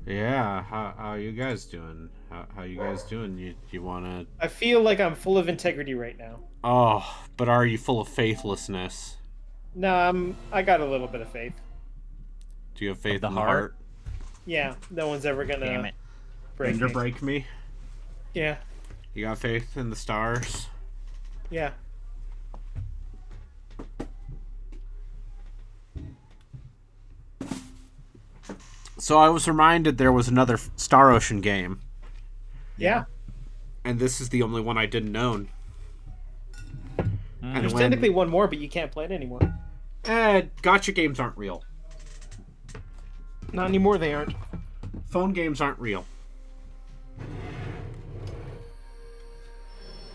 Yeah, how you guys doing? How you guys doing? You wanna? I feel like I'm full of integrity right now. Oh, but are you full of faithlessness? No, I got a little bit of faith. Do you have Of faith the in the heart. heart? Yeah, no one's ever Damn gonna it. break Bend or me. break me? Yeah, You got faith in the stars? yeah. So I was reminded there was another Star Ocean game, Yeah. Yeah. and this is the only one I didn't own. And There's Mm. technically when one more, but you can't play it anymore. gotcha games aren't real. Not anymore, they aren't. Phone games aren't real.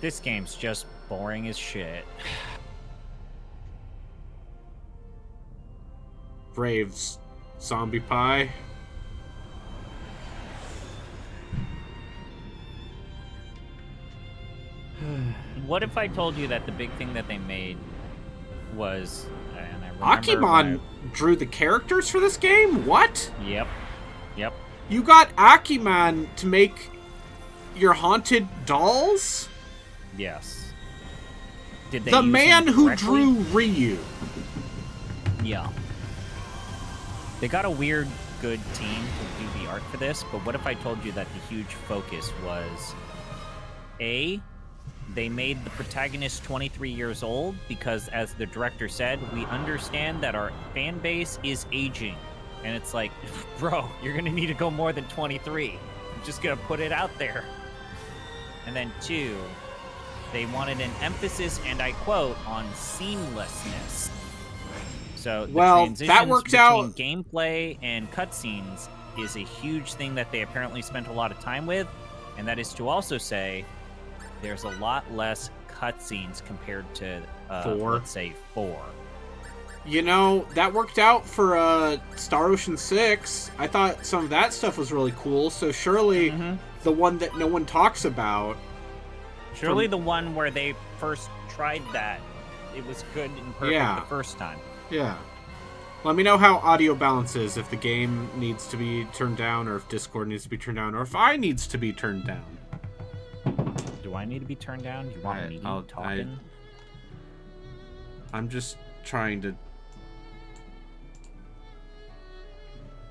This game's just boring as shit. Braves, zombie pie. What if I told you that the big thing that they made was, and I remember Akimon drew the characters for this game? What? Yep. Yep. You got Akiman to make your haunted dolls? Yes. Did they The use man him who correctly? drew Ryu. Yeah. They got a weird, good team to do the art for this, but what if I told you that the huge focus was A, they made the protagonist 23 years old because, as the director said, we understand that our fan base is aging. And it's like, bro, you're going to need to go more than 23. I'm just going to put it out there. And then 2, they wanted an emphasis, and I quote, on seamlessness. So the Well, transitions that worked between out. gameplay and cutscenes is a huge thing that they apparently spent a lot of time with, and that is to also say there's a lot less cutscenes compared to, 4. let's say, 4. You know, that worked out for Star Ocean 6. I thought some of that stuff was really cool, so surely the one that no one talks about. Surely the one where they first tried that, it was good and perfect Yeah. the first time. Yeah. Let me know how audio balance is, if the game needs to be turned down, or if Discord needs to be turned down, or if I needs to be turned down. Do I need to be turned down? Do you want me talking? I'm just trying to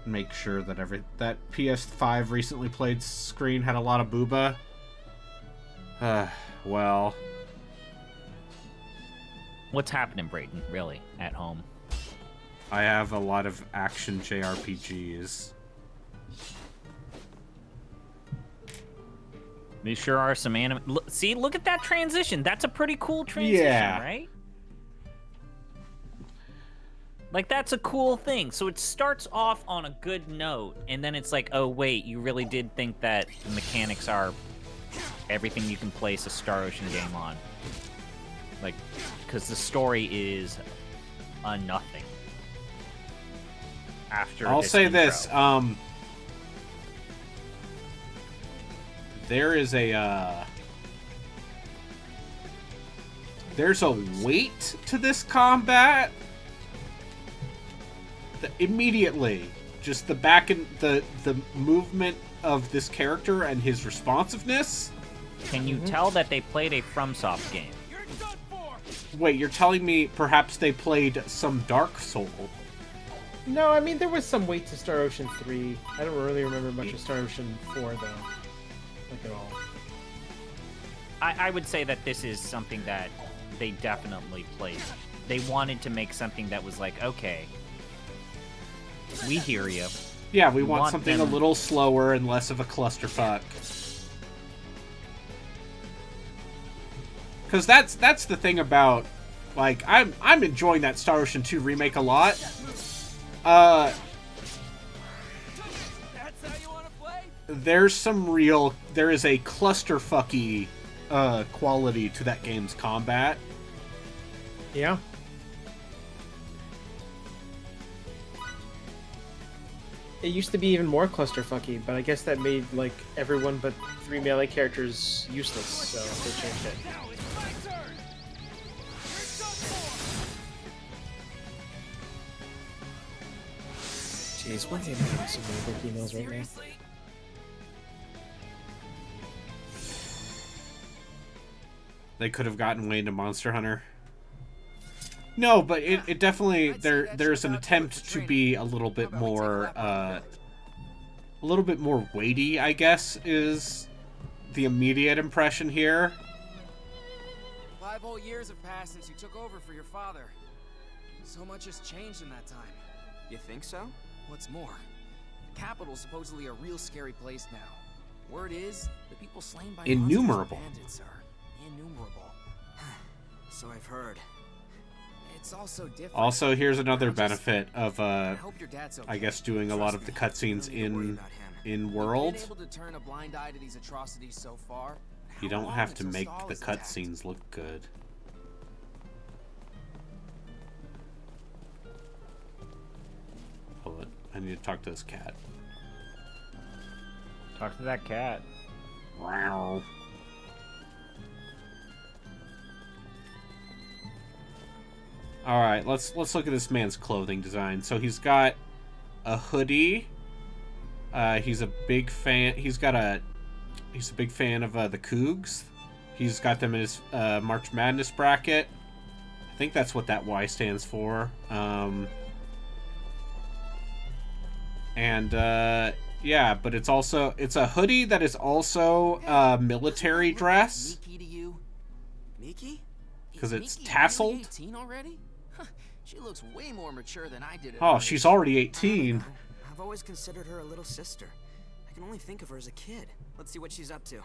make sure that that PS5 recently played screen had a lot of booba. Well, What's happening, Brayton, really, at home? I have a lot of action JRPGs. There sure are some anime. See, look at that transition. That's a pretty cool transition, Yeah. right? Like, that's a cool thing. So it starts off on a good note, and then it's like, oh, wait, you really did think that the mechanics are everything you can place a Star Ocean game on. Like, because the story is a nothing. After I'll this say intro. this, there is there's a weight to this combat that immediately, just the back and the movement of this character and his responsiveness. Can you tell that they played a FromSoft game? Wait, you're telling me perhaps they played some Dark Soul? No, I mean there was some weight to Star Ocean 3. I don't really remember much of Star Ocean 4 though. Like at all. I would say that this is something that they definitely played. They wanted to make something that was like, okay, we hear you. Yeah, we You want want something a them- little slower and less of a clusterfuck. Because that's the thing about, like, I'm enjoying that Star Ocean 2 remake a lot. There is a clusterfucky quality to that game's combat. Yeah. It used to be even more clusterfucky, but I guess that made like everyone but 3 melee characters useless, so they changed it. Jeez, why am I getting so many work emails right now? They could have gotten way into Monster Hunter. No, but it definitely there's an attempt to be a little bit more weighty, I guess, is the immediate impression here. 5 whole years have passed since you took over for your father. So much has changed in that time. You think so? What's more, the capital's supposedly a real scary place now. Word is, the people slain by Innumerable. monsters and bandits are innumerable. So I've heard. It's also different. Also, here's another benefit of I hope your dad's okay. I guess doing a lot of the cutscenes in world. You've been able to turn a blind eye to these atrocities so far. You How don't long have to until make Stahl the is attacked? cutscenes look good. Hold it. I need to talk to this cat. Talk to that cat. Wow. All right, let's look at this man's clothing design. So he's got a hoodie. He's a big fan. He's a big fan of the Cougs. He's got them in his March Madness bracket. I think that's what that Y stands for. Yeah, but it's a hoodie that is also military dress. Miki to you? Miki? 'Cause it's Miki tasseled? really 18 already? She looks way more mature than I did. Oh, she's already 18. I've always considered her a little sister. I can only think of her as a kid. Let's see what she's up to.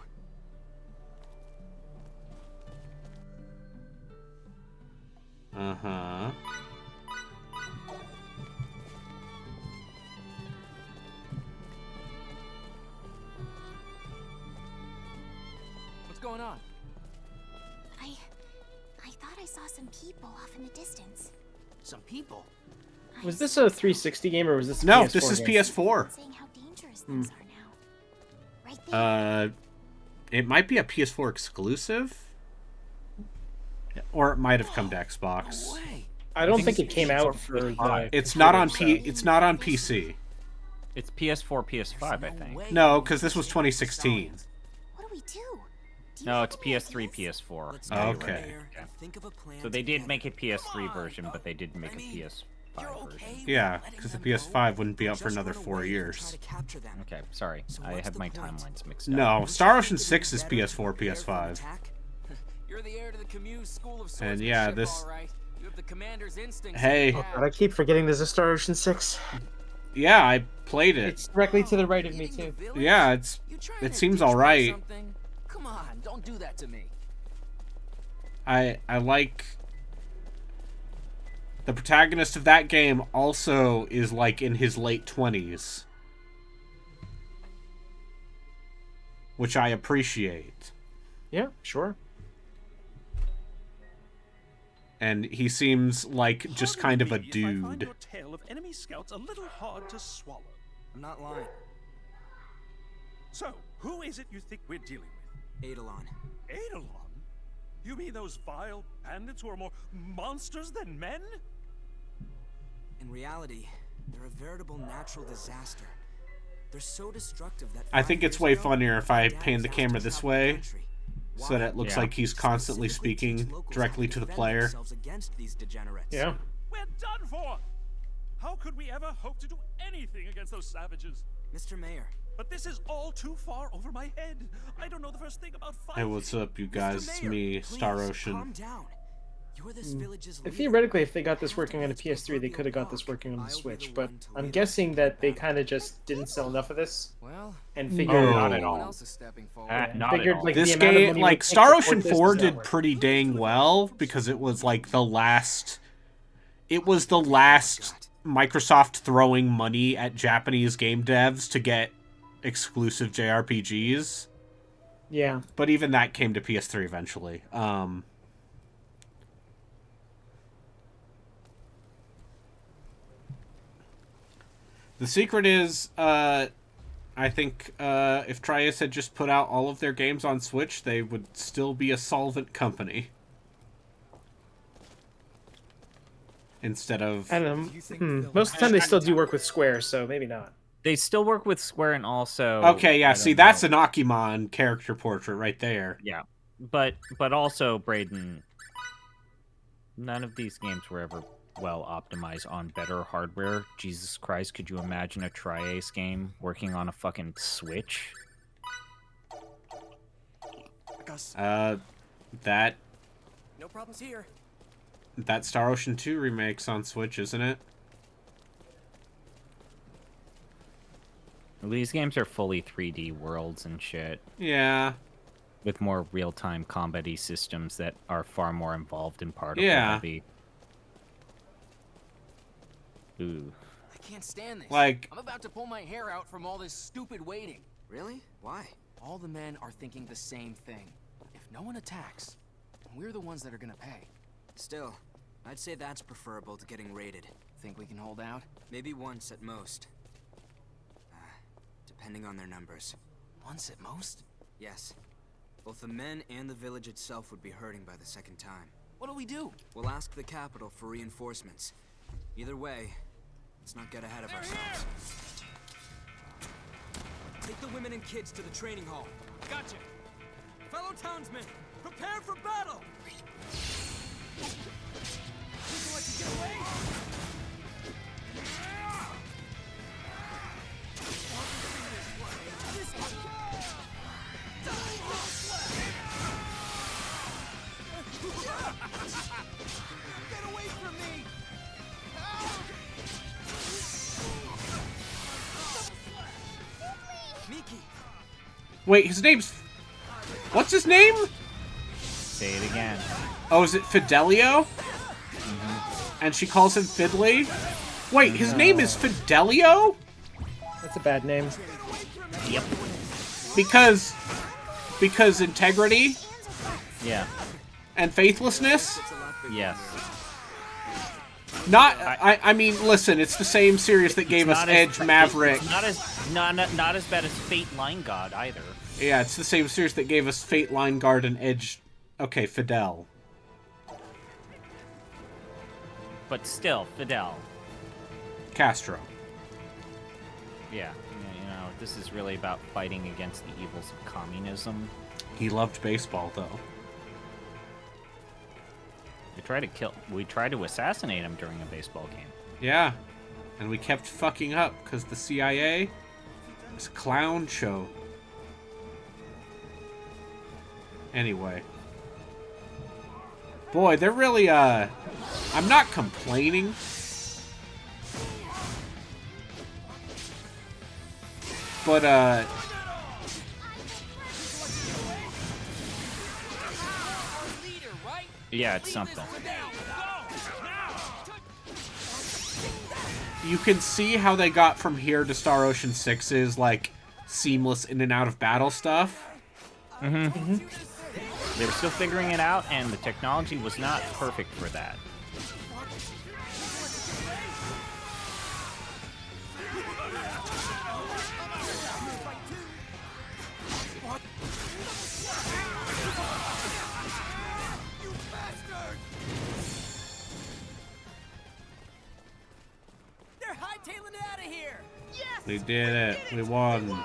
Uh-huh. What's going on? I thought I saw some people off in the distance. Some people. Was this a 360 game or was this a No, PS4 this is game? PS4. Saying how dangerous things are now. Right there. It might be a PS4 exclusive, or it might have come to Xbox. No way. I don't think it's it came out for the It's not on computer, It's not on PC. It's PS4, PS5, I think. way No, you because this was 2016. What do we do? Do you No, have it's any PS3, ideas? PS4. Let's Yeah, you're Okay. right. Mayor, and think of a plan So they did together. make a PS3 version, but they didn't make a PS5 version. Yeah, because the PS5 wouldn't be out for Just another run 4 away and years. try to capture them. Okay, sorry. So I what's have the my point? timelines mixed up. No, Star Ocean 6 is Better PS4, to prepare for an PS5. attack? You're the heir to the Camus School of And Swordsmanship, yeah, this- all right. You have the commander's instincts. Hey. Yeah. God, I keep forgetting there's a Star Ocean 6. Yeah, I played it. It's directly to the right of me, Leading the too. village? Yeah, You trying it to seems teach me alright. something? Come on, don't do that to me. I like the protagonist of that game also is like in his late 20s, which I appreciate. Yeah, sure. And he seems like just kind of a Pardon me if I find dude. your tale of enemy scouts a little hard to swallow. I'm not lying. So, who is it you think we're dealing with? Eidolon. Eidolon? You mean those vile bandits who are more monsters than men? In reality, they're a veritable natural disaster. They're so destructive that I 5 think it's years way ago, funnier if my I dad pan was the asked camera to this travel the way, country. so that it Why? looks Yeah. like he's constantly Specifically speaking teach locals directly how to the defend player. themselves against these degenerates. Yeah. We're done for! How could we ever hope to do anything against those savages? Mr. Mayor, But this is all too far over my head. I don't know the first thing about fighting. Hey, what's up, you guys? Mr. It's Mayor, me, please, Star Ocean. Calm down. You're this village's leader. Theoretically, if they got this Have working to on a let PS3, they proverbial could have got this rock. working on the I'll be Switch, the but one to I'm lead guessing us that they back. kind of just didn't sell enough of this Well, and Oh. figured Not at no one all. else is stepping forward. Not at figured, all. like, This the amount of game, money it like would take Star to Ocean port this 4 does did not work. pretty dang well because it was like the last Microsoft throwing money at Japanese game devs to get exclusive JRPGs. Yeah. But even that came to PS3 eventually. The secret is, I think if Trius had just put out all of their games on Switch, they would still be a solvent company. instead of. I don't know. Most of the time they still do work with Square, so maybe not. They still work with Square and also. Okay, yeah. I See, don't that's know. an Akimon character portrait right there. Yeah, but also Braden. None of these games were ever well optimized on better hardware. Jesus Christ, could you imagine a Tri-Ace game working on a fucking Switch? That No problems here. Star Ocean 2 remake's on Switch, isn't it? These games are fully 3D worlds and shit, Yeah. with more real-time combat-y systems that are far more involved in particle Yeah. heavy. Ooh. I can't stand this. Like- I'm about to pull my hair out from all this stupid waiting. Really? Why? All the men are thinking the same thing. If no one attacks, we're the ones that are gonna pay. Still, I'd say that's preferable to getting raided. Think we can hold out? Maybe once at most. Depending on their numbers. Once at most? Yes. Both the men and the village itself would be hurting by the second time. What do we do? We'll ask the capital for reinforcements. Either way, let's not get ahead of ourselves. Take the women and kids to the training hall. Gotcha. Fellow townsmen, prepare for battle! People let you get away? Get away from me! Miki! Wait, his name's. What's his name? Say it again. Oh, is it Fidelio? And she calls him Fiddly? Wait, his name is Fidelio? That's a bad name. Yep. Because integrity Yeah. and faithlessness? Yes. Not, I mean, listen, it's the same series that gave us Not as- Edge Maverick. Not as bad as Fate Line God either. Yeah, it's the same series that gave us Fate Line Guard and Edge. Okay, Fidel. But still, Fidel. Castro. Yeah. You know, this is really about fighting against the evils of communism. He loved baseball, though. We tried to assassinate him during a baseball game. Yeah. And we kept fucking up because the CIA was a clown show. Anyway. Boy, they're really, I'm not complaining. But, Leader, right? Yeah, it's something. you can see how they got from here to Star Ocean 6's, like, seamless in and out of battle stuff. They were still figuring it out, and the technology was not perfect for that. They're hightailing it out of here. Yes. We did it. We won. Did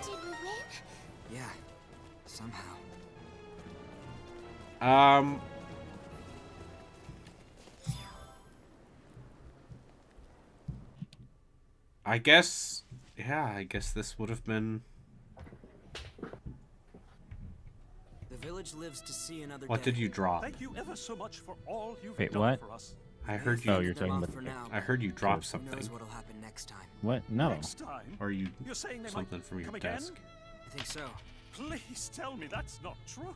we win? Yeah, somehow. I guess, yeah, I guess this would have been... The village lives to see another What day. did you drop? Thank you ever so much for all you've Wait, done what? for us. I heard you. Oh, you're Them talking off about... for now. I heard you drop Who something. knows what'll happen next time? What? No. Next time, Or you you're saying they something might from your come again? desk. I think so. Please tell me that's not true.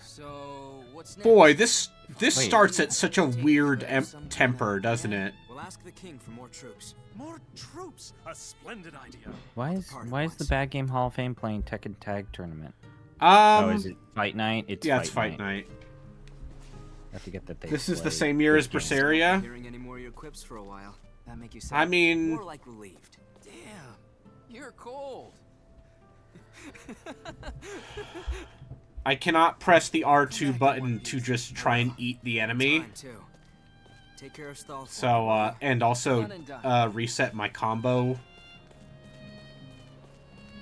So, what's next? Boy, this Wait. starts at such a weird temper, doesn't it? We'll ask the king for more troops. More troops. A splendid idea. Why is the Bad Game Hall of Fame playing Tekken Tag Tournament? Oh, Is it Fight Night? It's Fight Night. I forget that they. This is the play same year as good games. Berseria. Hearing any more of your quips for a while. That make you I sad? mean, More like relieved. Damn, you're cold. I cannot press the R2 button to just try and eat the enemy. Time, too. Take care of Stall. So, and also reset my combo.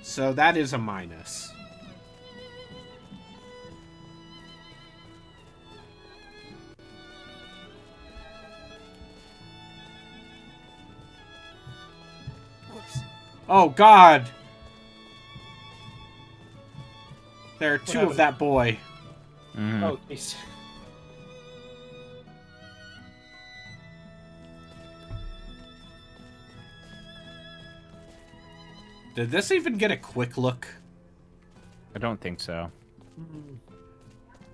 So that is a minus. Whoops. Oh, God! There are two happened? of that boy. Mhm. Oh, jeez. Did this even get a quick look? I don't think so.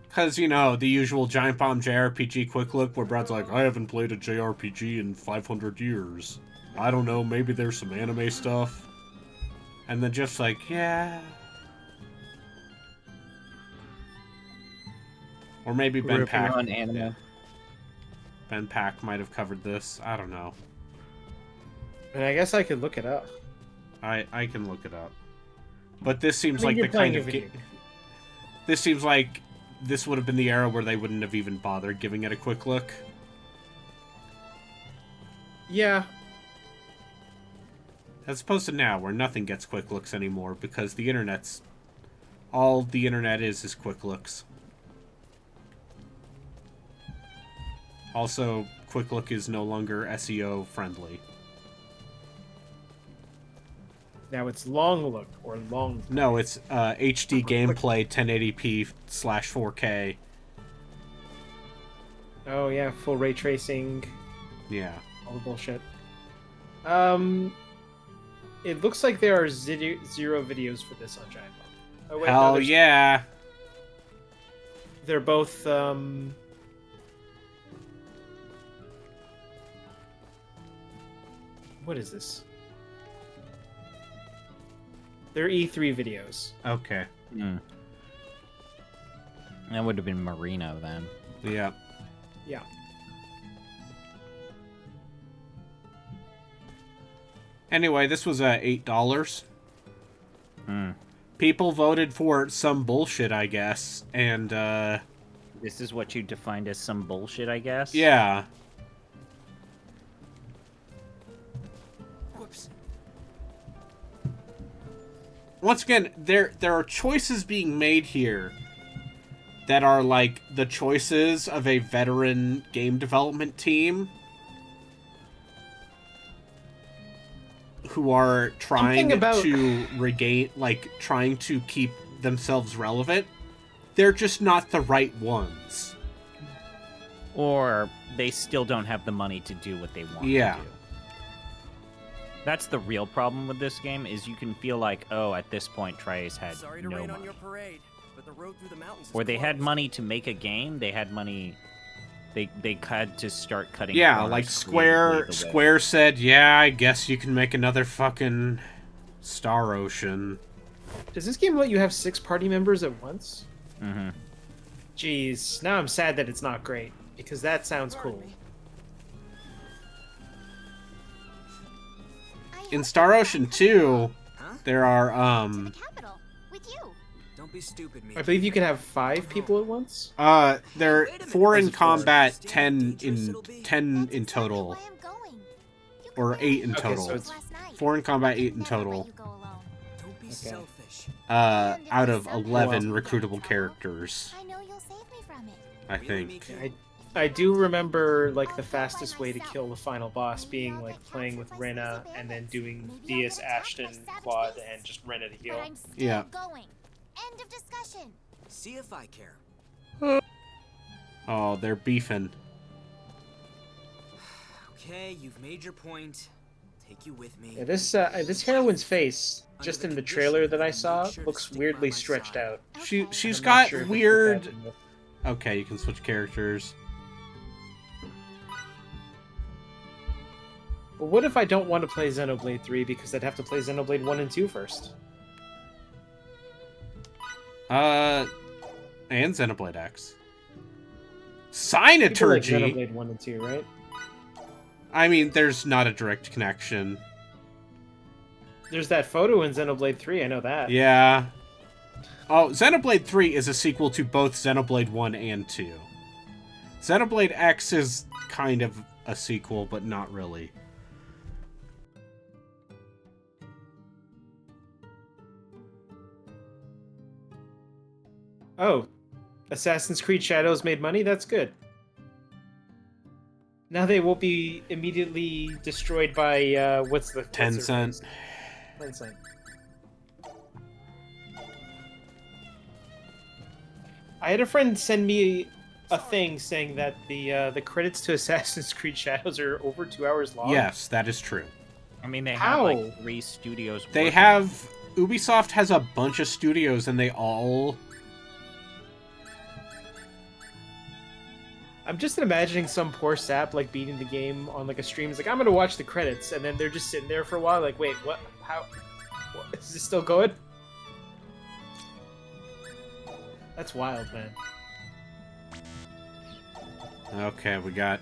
Because, you know, the usual Giant Bomb JRPG quick look where Brad's like, I haven't played a JRPG in 500 years. I don't know, maybe there's some anime stuff. And then Jeff's like, yeah. Or maybe Ben Ripping Pack. on anime. Ben Pack might have covered this. I don't know. And I guess I could look it up. I can look it up. But this seems I mean, like the you're playing kind a of video. this seems like this would have been the era where they wouldn't have even bothered giving it a quick look. Yeah. As opposed to now, where nothing gets quick looks anymore, because the internet's... all the internet is quick looks. Also, quick look is no longer SEO friendly. Now it's long look or long. No, it's HD gameplay 1080p/4K. Oh yeah, full ray tracing, Yeah. all the bullshit. It looks like there are zero videos for this on Giant Bomb. Oh, wait, no, Hell there's- yeah! They're both What is this? They're E3 videos. Okay. Hmm. That would have been Marino then. Yeah. Yeah. Anyway, this was $8. Hmm. People voted for some bullshit, I guess, and This is what you defined as some bullshit, I guess? yeah. Whoops. Once again, there are choices being made here that are like the choices of a veteran game development team who are trying about- to regain, like, trying to keep themselves relevant. They're just not the right ones. Or they still don't have the money to do what they want Yeah. to do. That's the real problem with this game, is you can feel like, oh, at this point, Triace had Sorry to no rain on money. your parade, but the road through the mountains is Or they had closed. money to make a game, they had money... They had to start cutting Yeah, corners like creatively the way- Square said, yeah, I guess you can make another fucking Star Ocean. Does this game let you have 6 party members at once? Mhm. Jeez, now I'm sad that it's not great because that sounds cool. In Star Ocean 2, Huh? there are, To the capital with you. Don't be stupid, me. I believe you can have 5 people at once. there Wait a minute, 4 in this is combat, four. 10 Dangerous in it'll be. 10 That's in exactly total, why I'm going. You or can 8 in Okay, total. so it's- last night. 4 in combat, 8 in Never let total. you go alone. Don't be Okay. selfish. Out of 11 Well- recruitable characters, I know you'll save me from it. I Really, think. Miku? I do remember like the fastest way to kill the final boss being like playing with Rena and then doing Diaz, Ashton, Claude, and just Rena to But heal. I'm still Yeah. going. End of discussion. See if I care. Oh, they're beefing. Okay, you've made your point. I'll take you with me. Yeah, this heroine's face, just in the trailer that I saw, looks weirdly stretched out. She's I'm not got sure if it's weird... with that- Okay, you can switch characters. But what if I don't want to play Xenoblade 3 because I'd have to play Xenoblade 1 and 2 first? And Xenoblade X. People like Signaturgy? Xenoblade 1 and 2, right? I mean, there's not a direct connection. There's that photo in Xenoblade 3, I know that. Yeah. Oh, Xenoblade 3 is a sequel to both Xenoblade 1 and 2. Xenoblade X is kind of a sequel, but not really. Oh, Assassin's Creed Shadows made money? That's good. Now they won't be immediately destroyed by, what's her Tencent. face? Tencent. I had a friend send me a thing saying that the credits to Assassin's Creed Shadows are over 2 hours long. Yes, that is true. I mean, they have How? like 3 studios. They working. have... Ubisoft has a bunch of studios, and they all... I'm just imagining some poor sap like beating the game on like a stream. It's like, I'm gonna watch the credits, and then they're just sitting there for a while like, wait, what? How? What? Is this still going? That's wild, man. Okay, we got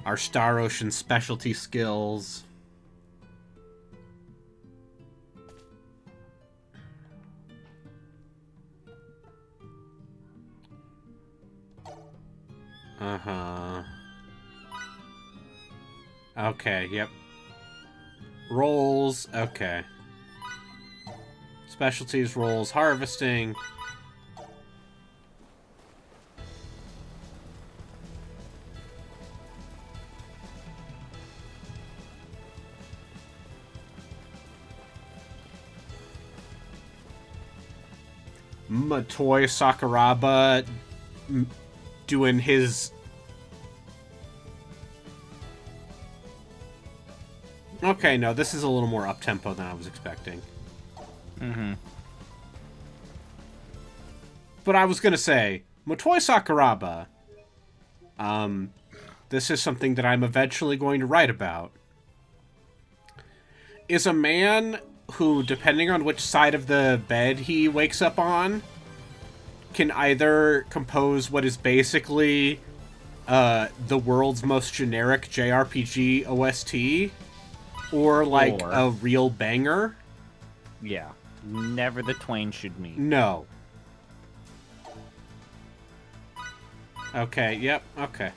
our Star Ocean specialty skills. Uh-huh. Okay, yep. Rolls, okay. Specialties, rolls, harvesting. Matoy Sakuraba doing his... Okay, no, this is a little more up-tempo than I was expecting. Mm-hmm. But I was gonna say, Matoy Sakuraba, this is something that I'm eventually going to write about, is a man who, depending on which side of the bed he wakes up on, can either compose what is basically the world's most generic JRPG OST, or like Or- a real banger. Yeah. Never the twain should meet. No. Okay, yep, okay.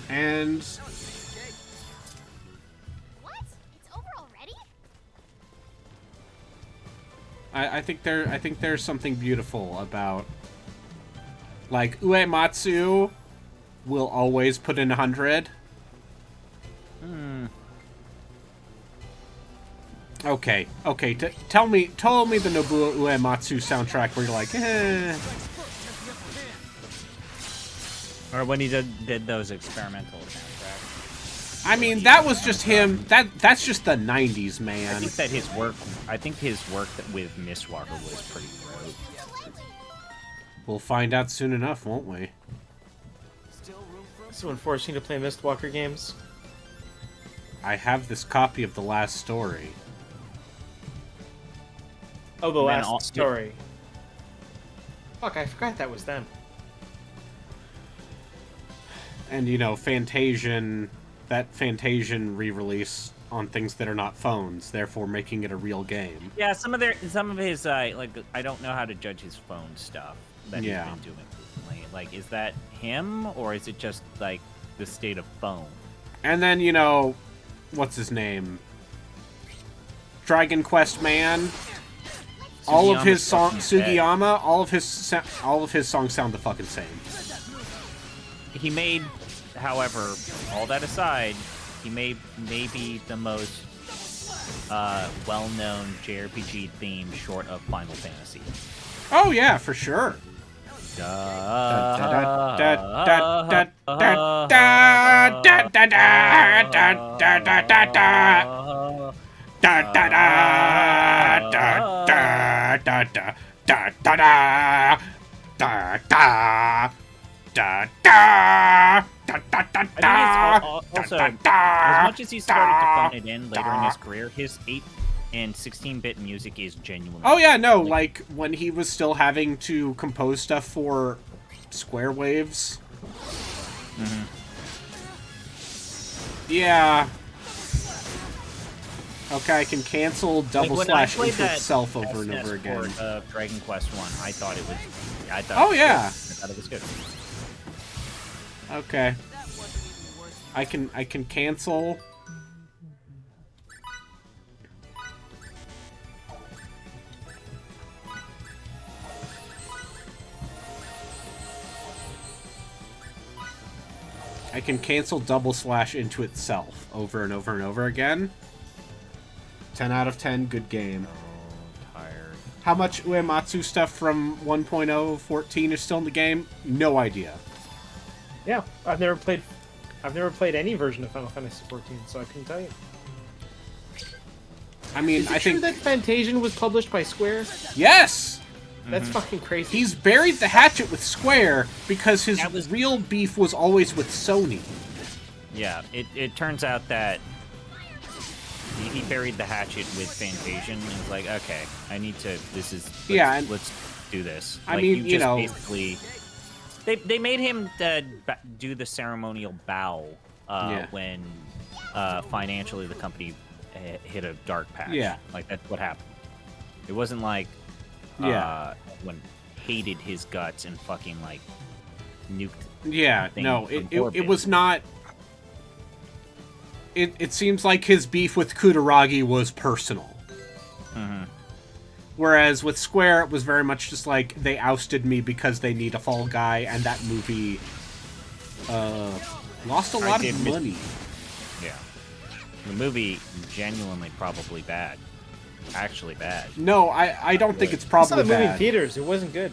And What? It's over already? I think there's something beautiful about, like, Uematsu will always put in 100. Okay, tell me the Nobuo Uematsu soundtrack where you're like, eh. Or when he did those experimental soundtracks. I mean, that was just him. That's just the 90s, I man. think that his work with Mistwalker was pretty great. We'll find out soon enough, won't we? Someone forcing you to play Mistwalker games. I have this copy of The Last Story. Oh, the Man, last story. Fuck, I forgot that was them. And, you know, Fantasian, that Fantasian re-release on things that are not phones, therefore making it a real game. Yeah, some of his like, I don't know how to judge his phone stuff that Yeah. he's been doing recently. Like, is that him, or is it just like the state of phone? And then, you know, what's his name? Dragon Quest Man. All of his songs, Sugiyama, all of his songs sound the fucking same. He made, however, all that aside, he made maybe the most well-known JRPG theme short of Final Fantasy. Oh yeah, for sure. I think it's also, as much as he started to phone it in later in his career, his in 16-bit music is genuinely. Oh yeah, no, like when he was still having to compose stuff for Square Waves. Mm-hmm. Yeah. Okay, I can cancel double Like, when I slash played into that itself over and SNES over again. port of Dragon Quest 1, I thought it was. Oh, yeah. I thought it was good. Okay. I can cancel. I can cancel double slash into itself over and over and over again. 10 out of 10, good game. Tired. How much Uematsu stuff from 1.014 is still in the game? No idea. Yeah, I've never played any version of Final Fantasy XIV, so I couldn't tell you. I mean, Is it I true think that Fantasian was published by Square? yes. That's fucking crazy. He's buried the hatchet with Square because his That was- real beef was always with Sony. Yeah, it turns out that he buried the hatchet with Fantasian and was like, okay, I need to. Let's do this. I Like, mean, you just know, basically, they made him do the ceremonial bow Yeah. when financially the company hit a dark patch. Yeah. Like that's what happened. It wasn't like everyone hated his guts and fucking like nuked. Yeah, thing no, from it orbit. was not. It seems like his beef with Kutaragi was personal. Mhm. Whereas with Square, it was very much just like, they ousted me because they need a fall guy, and that movie lost a lot did of miss- money. Yeah. The movie genuinely probably bad. Actually bad. No, I don't think it's I saw probably the movie in bad. theaters. It wasn't good.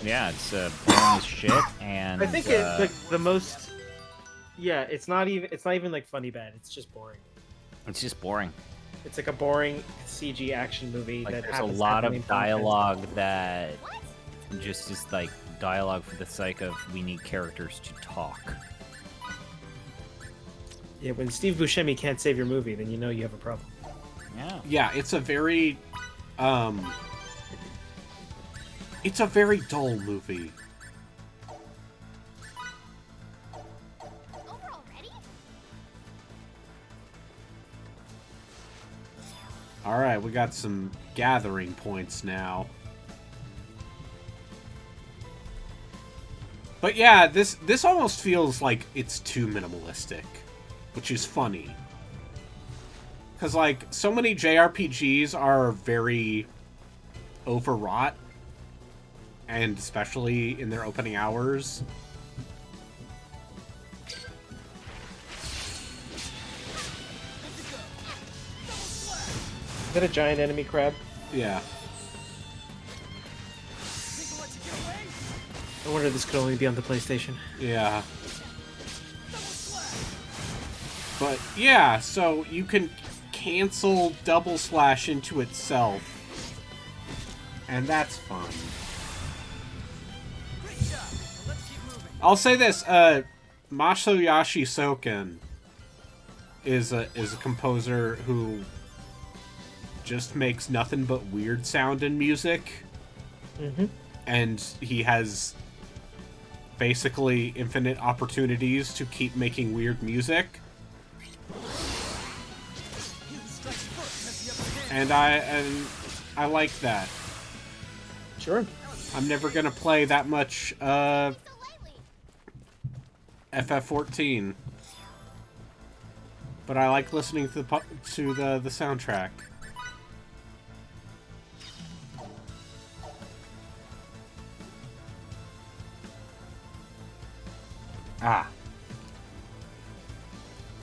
Yeah, it's boring as shit, and I think it's like the most. Yeah, it's not even like funny bad. It's just boring. it's just boring. It's like a boring CG action movie Like that there's a happens to lot have of the name Final Fantasy. dialogue that just is like dialogue for the sake of we need characters to talk. Yeah, when Steve Buscemi can't save your movie, then you know you have a problem. Yeah. Yeah, it's a very dull movie. Over already? All right, we got some gathering points now. But yeah, this almost feels like it's too minimalistic, which is funny. Because, like, so many JRPGs are very overwrought, and especially in their opening hours. Is that a giant enemy crab? Yeah. I wonder this could only be on the PlayStation. Yeah. But, yeah, so you can cancel double slash into itself. And that's fun. I'll say this, Masayoshi Soken is a composer who just makes nothing but weird sound in music. Mm-hmm. And he has basically infinite opportunities to keep making weird music. And I like that. Sure. I'm never gonna play that much FF14, but I like listening to the soundtrack.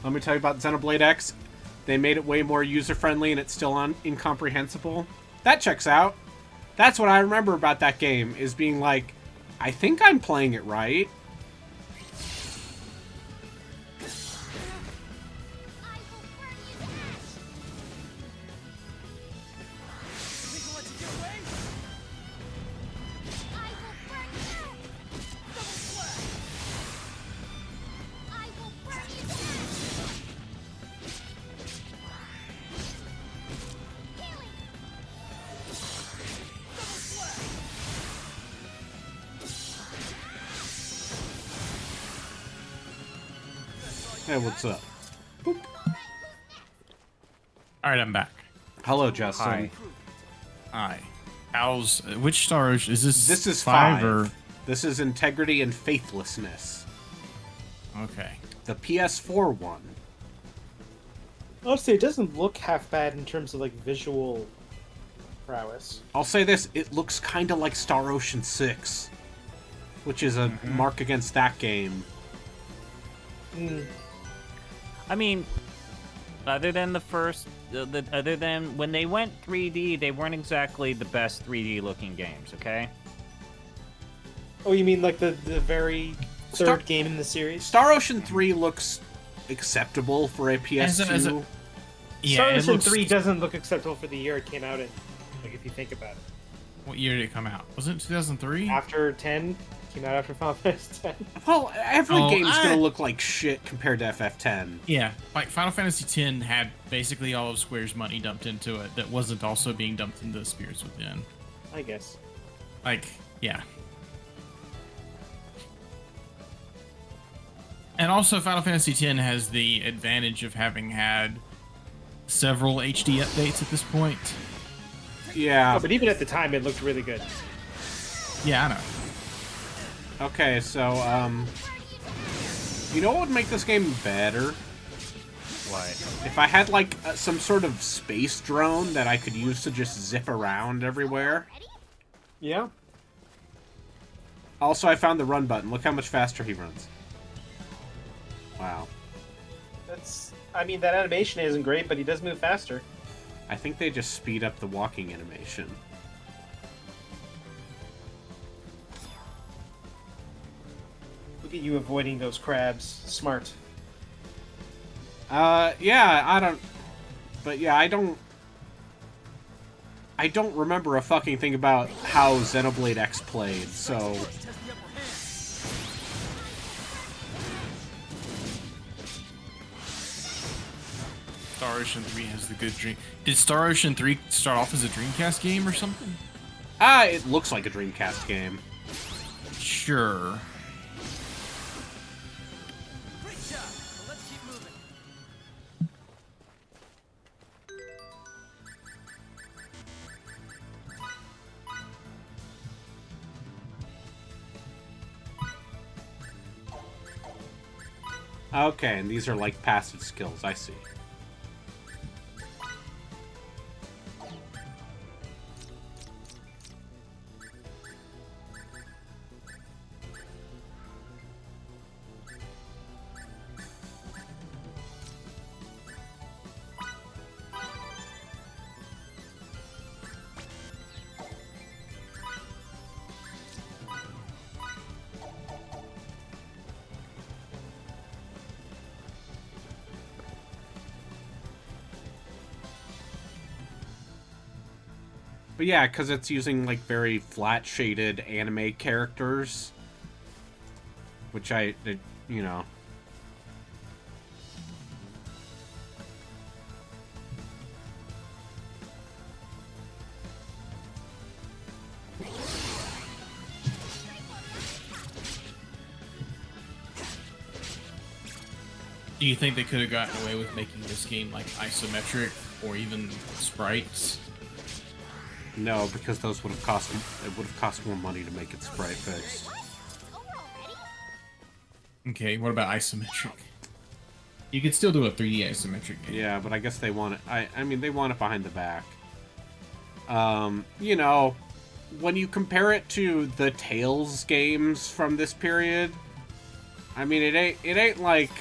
Let me tell you about Xenoblade X. They made it way more user-friendly and it's still incomprehensible. That checks out. That's what I remember about that game, is being like, I think I'm playing it right. Hey, what's up? All right, I'm back. Hello, Justin. Hi. Hi. How's which Star Ocean is this? This is 5 5. or This is Integrity and Faithlessness. okay? The PS4 one. Honestly, it doesn't look half bad in terms of like visual prowess. I'll say this, it looks kind of like Star Ocean 6, which is a mark against that game. I mean, other than the first, other than when they went 3D, they weren't exactly the best 3D looking games. Okay. Oh, you mean like the very third Star- game in the series? Star Ocean 3 looks acceptable for a PS2. Yeah, Star it Ocean looks, 3 doesn't look acceptable for the year it came out in. Like, if you think about it. What year did it come out? Was it 2003? After 10, came out after Final Fantasy 10. Well, every Oh, game's gonna look like shit compared to FF10. Yeah, like Final Fantasy X had basically all of Square's money dumped into it that wasn't also being dumped into Spirits Within. I guess. Like, yeah. And also, Final Fantasy X has the advantage of having had several HD updates at this point. Yeah. Oh, but even at the time, it looked really good. Yeah, I know. Okay, so, you know what would make this game better? What? If I had, like, some sort of space drone that I could use to just zip around everywhere. Yeah. Also, I found the run button. Look how much faster he runs. Wow. I mean, that animation isn't great, but he does move faster. I think they just speed up the walking animation. Look at you avoiding those crabs. Smart. Yeah, I don't... But yeah, I don't remember a fucking thing about how Xenoblade X played, so... Star Ocean 3 has the good dream. Did Star Ocean 3 start off as a Dreamcast game or something? It looks like a Dreamcast game. Sure. Great job. Well, let's keep moving. Okay, and these are like passive skills, I see. But yeah, because it's using, like, very flat-shaded anime characters. Which you know... Do you think they could have gotten away with making this game like isometric or even sprites? No, because those would have cost... It would have cost more money to make it sprite-based. Okay, what about isometric? You could still do a 3D isometric game. Yeah, but I guess they want it... I mean, they want it behind the back. You know, when you compare it to the Tales games from this period, I mean, it ain't like,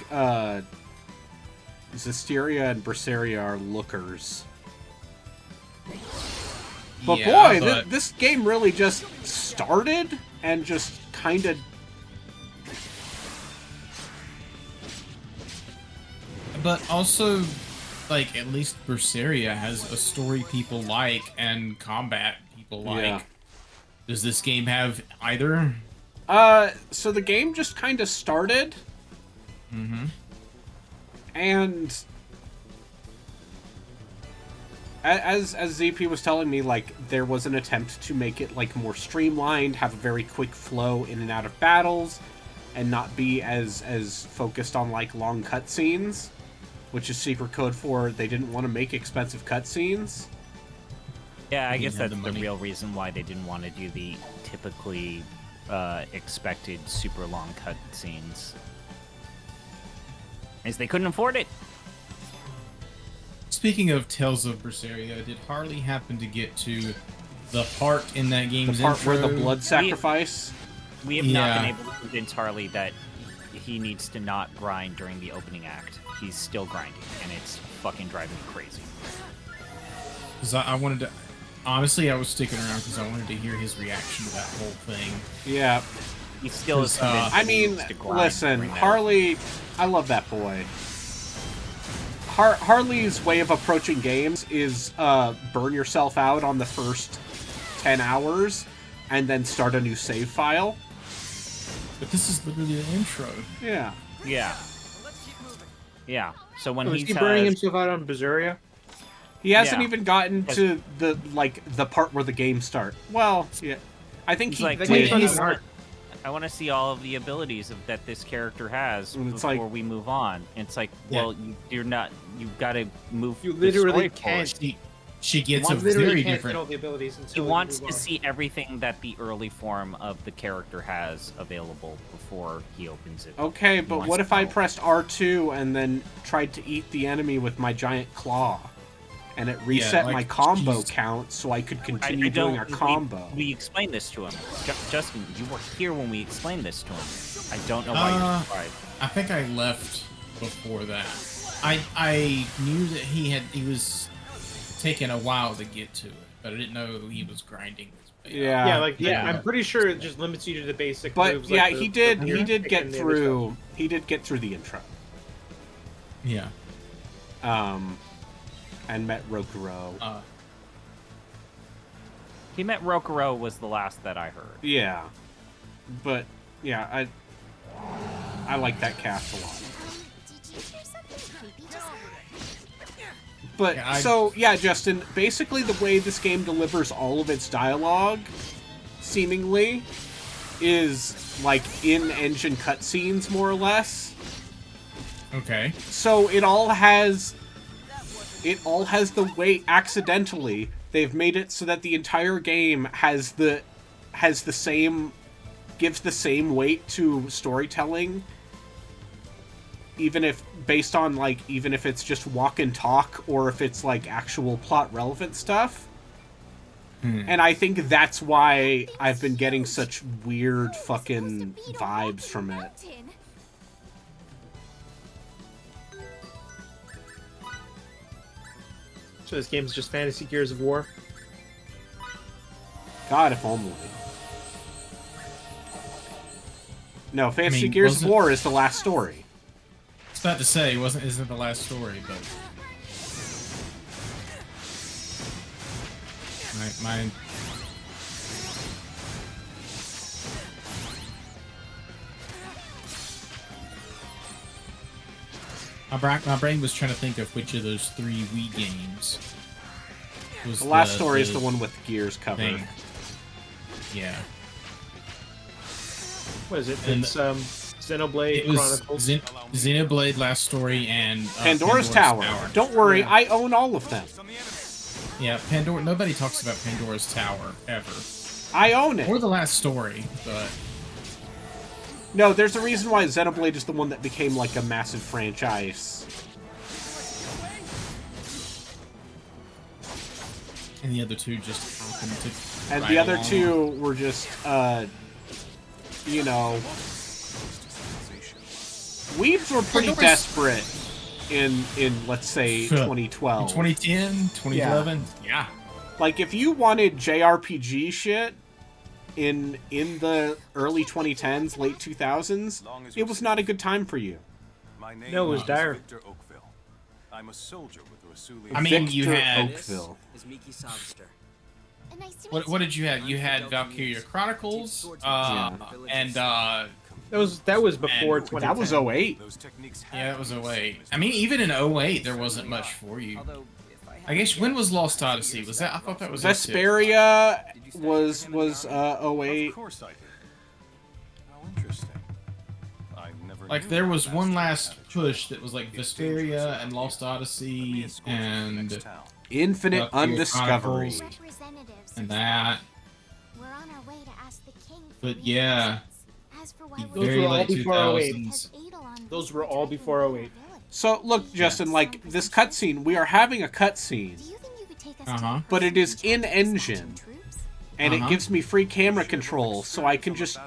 Zestiria and Berseria are lookers. But Yeah, boy, this game really just started and just kind of... But also, like, at least Berseria has a story people like and combat people like. Yeah. Does this game have either? So the game just kind of started. Mm-hmm. And... As ZP was telling me, like, there was an attempt to make it, like, more streamlined, have a very quick flow in and out of battles. and not be as focused on like long cutscenes, which is secret code for they didn't want to make expensive cutscenes. Yeah, I He guess had that's the the money. real reason why they didn't want to do the typically expected super long cutscenes. Is they couldn't afford it. Speaking of Tales of Berseria, did Harley happen to get to the part in that game's The part where the intro? blood sacrifice. We have not Yeah. been able to convince Harley that he needs to not grind during the opening act. He's still grinding, and it's fucking driving me crazy. Because I wanted to... Honestly, I was sticking around because I wanted to hear his reaction to that whole thing. Yeah. He still is convinced I that he mean, needs to grind listen, during that. Harley, I love that boy. Harley's way of approaching games is burn yourself out on the first 10 hours and then start a new save file. But this is literally the intro. Yeah. Yeah. Yeah. So when Was he he burning says, himself out on Berseria? He hasn't Yeah. even gotten to the part where the game starts. Well, yeah. I think he's he like, That did. game's not hard. I want to see all of the abilities that this character has And it's before like- we move on. It's like, Yeah. well, you're not. You've got to move. You the literally story can't. forward. She gets a You literally very can't different... get all the abilities He until we wants move to on. see everything that the early form of the character has available before he opens it. Okay, He but wants what to if I know. pressed R2 and then tried to eat the enemy with my giant claw? And it reset like, my combo jeez. count so I could I continue don't. doing a combo. We explained this to him. Justin, you were here when we explained this to him. I don't know why you're surprised. I think I left before that. I knew that he was taking a while to get to it, but I didn't know he was grinding. Yeah. Yeah, I'm pretty sure it just limits you to the basic But moves. yeah, like the he did rear kick get and the other through he did get through the intro. Yeah. And met Rokuro. He met Rokuro was the last that I heard. Yeah. But yeah, I like that cast a lot. Did you hear something creepy just now? But Yeah, I- so yeah, Justin, basically the way this game delivers all of its dialogue seemingly is like in-engine cutscenes more or less. Okay. So it all has the way accidentally they've made it so that the entire game has the same gives the same weight to storytelling, even if based on like even if it's just walk and talk or if it's like actual plot relevant stuff. And I think that's why I've been getting such weird fucking vibes from it. So this game's just fantasy Gears of War. God, if only. No, Fantasy mean, Gears of wasn't- War is the last story. I was about to say, isn't the last story, but... My My brain was trying to think of which of those 3 Wii games was The last story is the one with Gears cover. thing. Yeah. What is it? And It's Xenoblade It was Chronicles. Xenoblade Last Story and Pandora's Tower. Don't worry, Yeah. I own all of them. Yeah, Pandora. Nobody talks about Pandora's Tower ever, I own or it. the last story. But No, there's a reason why Xenoblade is the one that became like a massive franchise. and the other 2 just happened to. And ride the other along. 2 were just, you know... Weebs were pretty Pandora's- desperate in let's say, 2012. 2010, 2011. Yeah. Like, if you wanted JRPG shit in the early 2010s, late 2000s, it was not a good time for you. My name No, it was is dire. Victor Oakville. I'm a soldier with the Rasuli. I mean, you Victor had- Oakville. Is Miki Savster. Nice to What meet did you have? You had Valkyria Chronicles, Yeah. and That was before And 2010. That was 08. Those techniques yeah, it was 08. I mean, even in 08, there wasn't much for you. Although, if I had I guess when was Lost Odyssey? Was that? I thought that was 06. Vesperia was Of 08. course I did. How interesting. Like, there was one last push that was like Vesperia and Lost Odyssey and Infinite Valkyria Undiscovery. Chronicles and that. We're on our way to ask the king for But yeah, As for the why Those very were all late before 08. 2000s. Those were all before 08. So, look, Justin, like, this cutscene, we are having a cutscene, but it is in-engine, and it gives me free camera control, so I can just...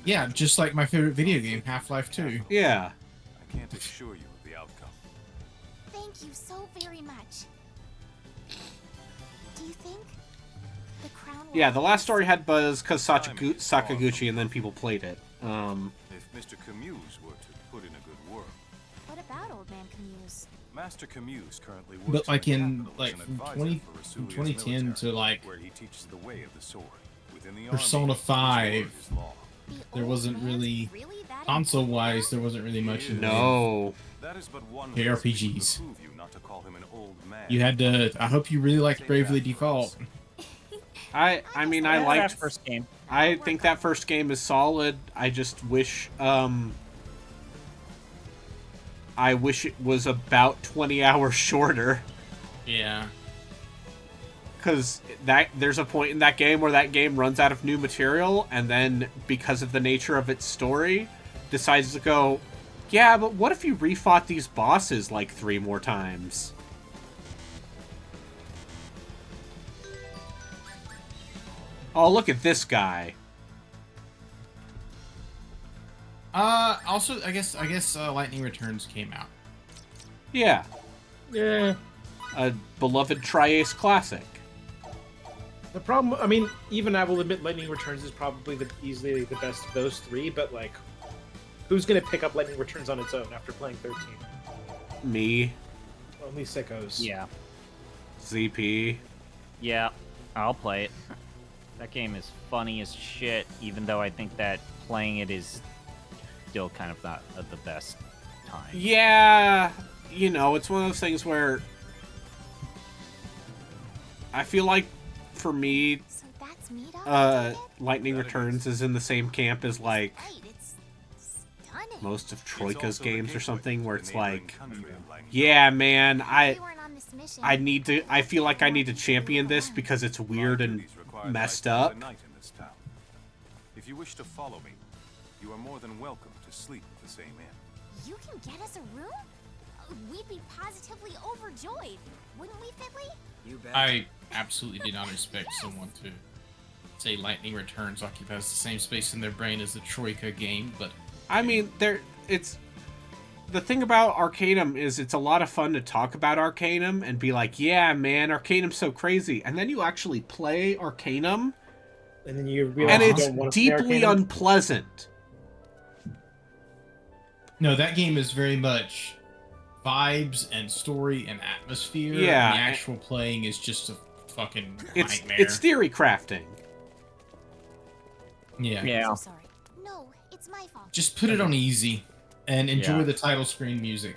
Yeah, just like my favorite video game, Half-Life 2. Yeah. I can't assure you of the outcome. Thank you so very much. Do you think the crown will Yeah, the last story had buzz because Sakaguchi, and then people played it. If Mr. Camus were to put in a good word. What about old man Camus? Master Camus currently works But like in capital like as an from advisor 20 for from Rasulia's 2010 to military, like where he teaches the way of the sword. Within the Persona army, 5, his word is law. there wasn't really console wise. There wasn't really much in No. That is but one JRPGs. reason to behoove you not to call him an old man. You had to. I hope you really liked Bravely Default. I mean, I That liked... first game. I think that first game is solid. I just wish, I wish it was about 20 hours shorter. Yeah. Because there's a point in that game where that game runs out of new material, and then, because of the nature of its story, decides to go, yeah, but what if you refought these bosses like 3 more times? Oh, look at this guy. Also, I guess Lightning Returns came out. Yeah, Yeah. a beloved Tri-Ace classic. The problem, I mean, even I will admit Lightning Returns is probably easily the best of those 3, but like, who's gonna pick up Lightning Returns on its own after playing 13? Me, Only sickos. Yeah. ZP. Yeah, I'll play it. That game is funny as shit, even though I think that playing it is still kind of not the best time. Yeah, you know, it's one of those things where I feel like, for me, So that's meetup? Lightning Returns is in the same camp as, like, Right, it's stunning. most of It's Troika's also the games or gateway something, to where the it's neighboring like, country of Lang- yeah, man, We weren't on this mission. I feel like I need to champion this because it's weird and Duties require that messed I spend up. the night in this town. If you wish to follow me, you are more than welcome to sleep at the same inn. You can get us a room? We'd be positively overjoyed, wouldn't we, Fiddly? You bet. I absolutely did not expect someone to say Lightning Returns occupies the same space in their brain as the Troika game, but I mean, it's the thing about Arcanum is it's a lot of fun to talk about Arcanum and be like, yeah, man, Arcanum's so crazy, and then you actually play Arcanum, And then you realize and you it's don't want to play deeply Arcanum. unpleasant. no, that game is very much vibes and story and atmosphere. Yeah, and the actual playing is just a fucking It's nightmare. it's theory crafting. Yeah. Yeah. So sorry. No, it's my fault. Just put it on easy and enjoy Yeah. the title screen music.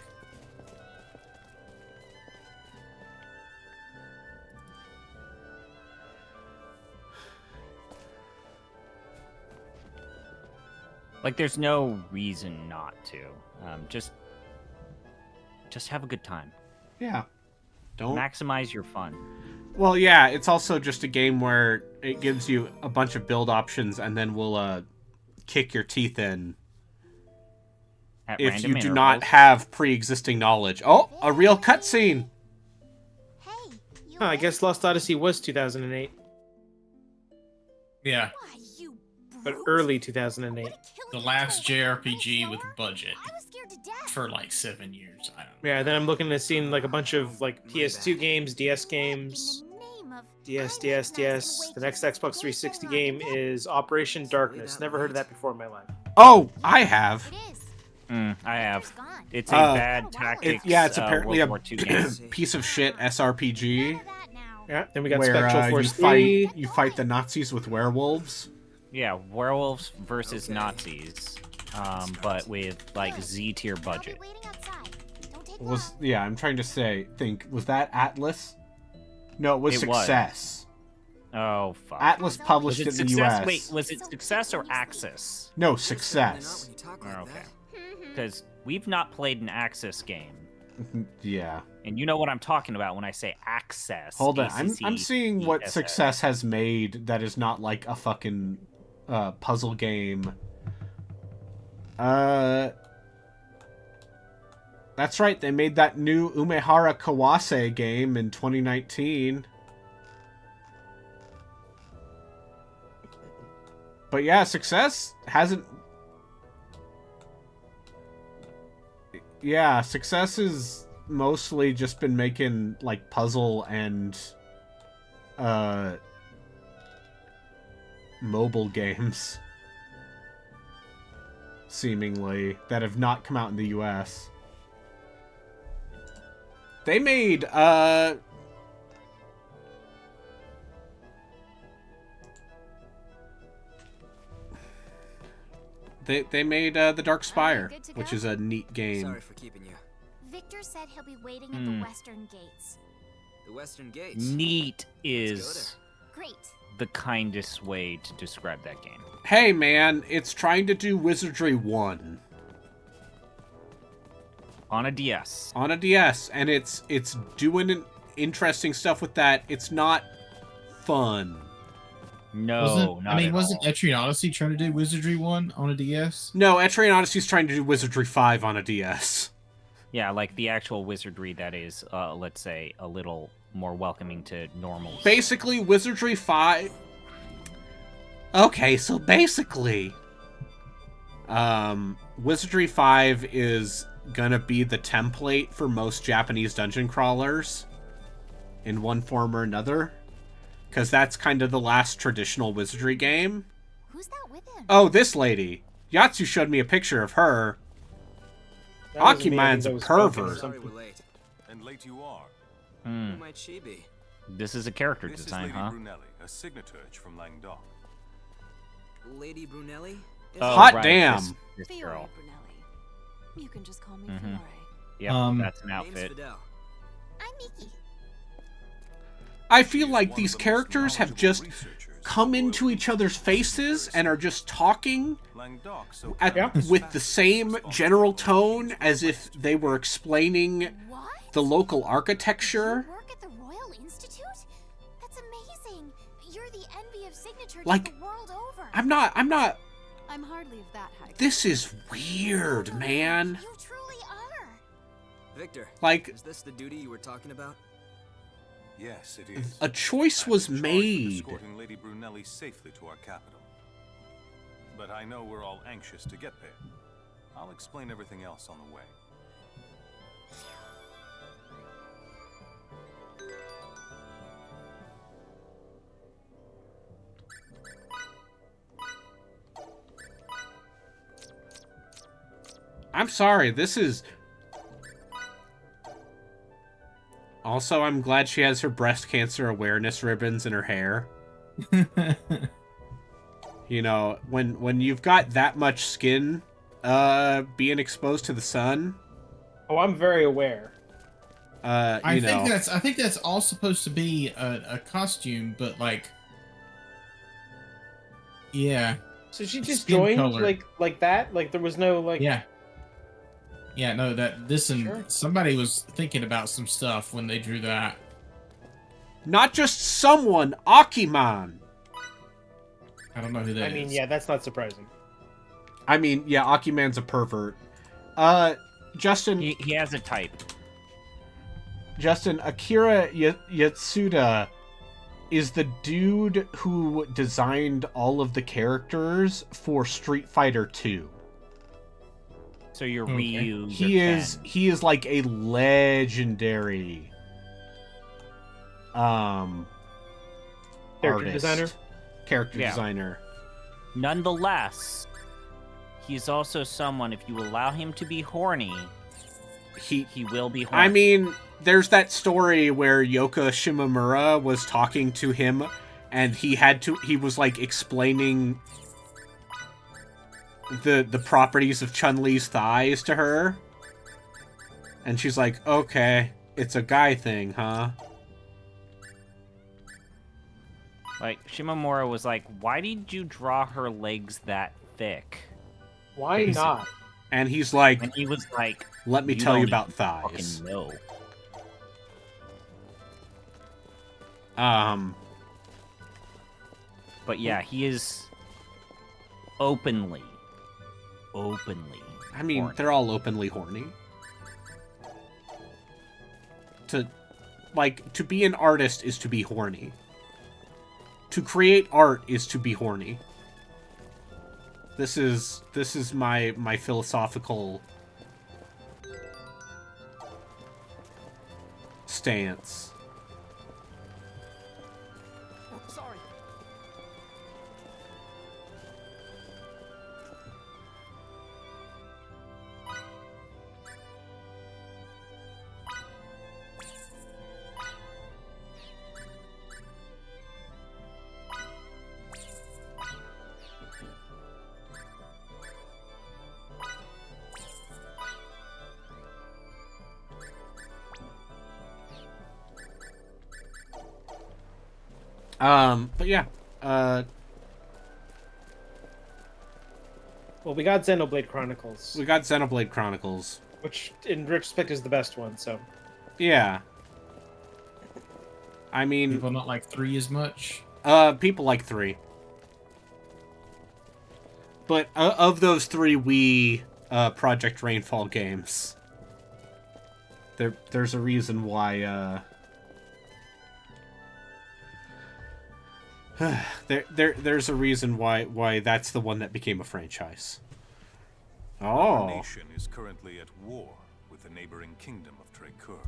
Like, there's no reason not to. Just have a good time. Yeah. Don't. Maximize your fun. Well, yeah, it's also just a game where it gives you a bunch of build options and then will kick your teeth in At if random you do intervals. not have pre-existing knowledge. Oh, a real cutscene. Hey, you Huh, I guess Lost Odyssey was 2008, Yeah. Why, you but brute. early I'm 2008. gonna kill The you last for JRPG it. with a budget I was scared to death. for like 7 years. I don't know. Yeah, then I'm looking at seeing like a bunch of like PS2 games, DS games, In the name of DS, I'm DS, the DS. Master The next Xbox 360 game is Operation Darkness. Never heard of that before in my life. Oh, I have. It is. I have. It's gone. It's a Uh, bad tactics. It's apparently World War II game. a piece of shit SRPG None of that now. Yeah, then we got where Spectral you Force 3. fight the Nazis with werewolves. Yeah, werewolves versus Nazis, but with like Z tier I'll be budget. waiting outside. Don't take Was long. yeah, I'm trying to think, was that Atlas? No, it was It was. Success. Oh fuck. Atlas Was published it it in the success? US. Wait, was it success or Axis? No, Certainly success. not when you talk like Okay. that. Because we've not played an Axis game, Yeah. and you know what I'm talking about when I say Access. Hold on. I'm seeing what ACCESS. Success has made that is not like a fucking puzzle game. That's right. They made that new Umehara Kawase game in 2019. But yeah, Success hasn't... Yeah, Success has mostly just been making, like, puzzle and, mobile games. Seemingly. That have not come out in the US. They made, They made The Dark Spire, good to which go? is a neat game. Sorry for keeping you. Victor said he'll be waiting at the western gates. The Western Gates. Neat Let's is Great. the kindest way to describe that game. Hey man, it's trying to do Wizardry 1 On a DS. on a DS, and it's doing interesting stuff with that. It's not fun. No, not at wasn't all. Etrian Odyssey trying to do Wizardry 1 on a DS? No, Etrian Odyssey's trying to do Wizardry 5 on a DS. Yeah, like the actual wizardry that is, let's say, a little more welcoming to normals. Basically, Wizardry 5... Okay, so basically... Wizardry 5 is gonna be the template for most Japanese dungeon crawlers in one form or another. Because that's kind of the last traditional wizardry game. Who's that with him? Oh, this lady. Yatsu showed me a picture of her. That wasn't me, I think Akiman's a that was spoken or pervert. Sorry something. we're late. And late you are. Hmm. Who might she be? This is a character This design, is Lady huh? Brunelli, a signaturge from Languedoc. Lady Brunelli? Is Oh, it- Hot right, damn. This Fiore girl. Brunelli. You can just call me Mhm. Fiore. Yep, that's an Name's outfit. Fidel. I'm Miki. I feel He is like one these of the most characters have knowledgeable just researchers come of into royal each other's faces and are just talking Languedoc, so at, kind of with the same general tone as if they were explaining What? the local You architecture. work at the Royal Institute? That's amazing. You're the envy of signatures Like, the world over. I'm not... I'm hardly of that height. This is weird, man. You truly are. Victor, Like, is this the duty you were talking about? Yes, it is. a choice I'm was in charge of made. escorting Lady Brunelli safely to our capital. But I know we're all anxious to get there. I'll explain everything else on the way. I'm sorry, this is... Also, I'm glad she has her breast cancer awareness ribbons in her hair. You know, when you've got that much skin being exposed to the sun, Oh, I'm very aware. I you know... think that's all supposed to be a costume, but like, yeah, So she just Skin joined color. like that? Like there was no like yeah. No, Sure. somebody was thinking about some stuff when they drew that. Not just someone, Akiman! I don't know who that I is. mean, yeah, that's not surprising. I mean, yeah, Akiman's a pervert. Justin, He has a type. Akira Yatsuda is the dude who designed all of the characters for Street Fighter 2. So you're Okay. Ryu. He is like a legendary Character artist. designer? Character Yeah. designer. Nonetheless, he's also someone, if you allow him to be horny, He he will be horny. I mean, there's that story where Yoka Shimomura was talking to him and he was like explaining the properties of Chun-Li's thighs to her. And she's like, "Okay, it's a guy thing, huh?" Like, Shimomura was like, why did you draw her legs that thick? Why not? And he's like, And he was like, let me tell you don't about even thighs. fucking know. But yeah, he is openly. I mean, horny. they're all openly horny. To be an artist is to be horny. To create art is to be horny. This is my philosophical stance. Sorry. But yeah, Well, we got Xenoblade Chronicles, we got Xenoblade Chronicles. which in retrospect is the best one. So Yeah. I mean, People not like 3 as much. people like 3. But of those 3 Wii Project Rainfall games, there's a reason why there's a reason why that's the one that became a franchise. Our Oh. nation is currently at war with the neighboring kingdom of Trekur.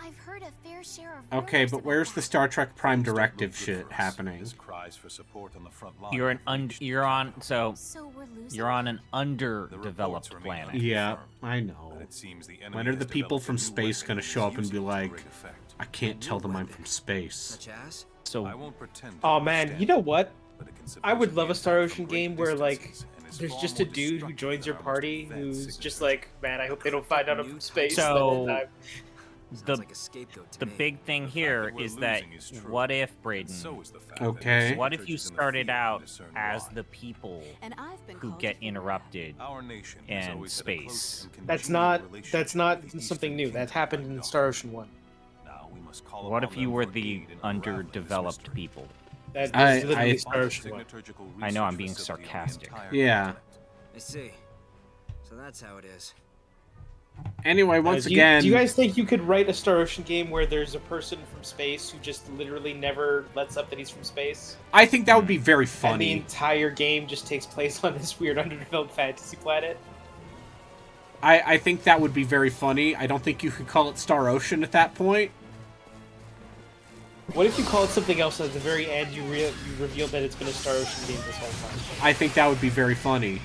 I've heard a fair share of Okay, rumors but about where's the that. Star Trek Prime Things don't Directive look good shit for us, happening? as cries for support on the front line You're an have reached you're the on capital. so So we're losing. you're on an The underdeveloped reports remain planet. Yeah, unconfirmed, I know. but it seems the enemy When are has the people developed a from new space weapon gonna and show is up and using be it to like, great effect. I can't tell them I'm weapon. from space? Such as? So I won't pretend to oh man, understand you know what? it, but it can I would supposedly love a Star attack from Ocean great game where like distances and is there's far just a more dude who destructive joins than your our most party advanced who's just signature. like, man, I hope they don't find out I'm from space. So- and then Sounds the like a scapegoat to the me. big thing The fact here that we're is that losing is true. what if And Braden? so is the fact Okay. that What if you soldiers in the started field out can discern as why. the people And I've been who called get to figure it out. interrupted? Our nation has and always had a close space. and That's congenial not relationship with the something Eastern new. Kingdom That happened of in Dawn. Star Ocean 1. Now we must call What upon if you them were for the aid in unraveling this underdeveloped mystery. people? That I- is literally I- Star Ocean 1. Signaturgical I know, I'm research being facility on the sarcastic. entire Yeah. continent. I see. So that's how it is. Anyway, once do you, again, do you guys think you could write a Star Ocean game where there's a person from space who just literally never lets up that he's from space? I think that would be very And the funny. entire game just takes place on this weird underdeveloped fantasy planet? I think that would be very funny. I don't think you could call it Star Ocean at that point. What if you call it something else at the very end you reveal that it's been a Star Ocean game this whole time? I think that would be very funny.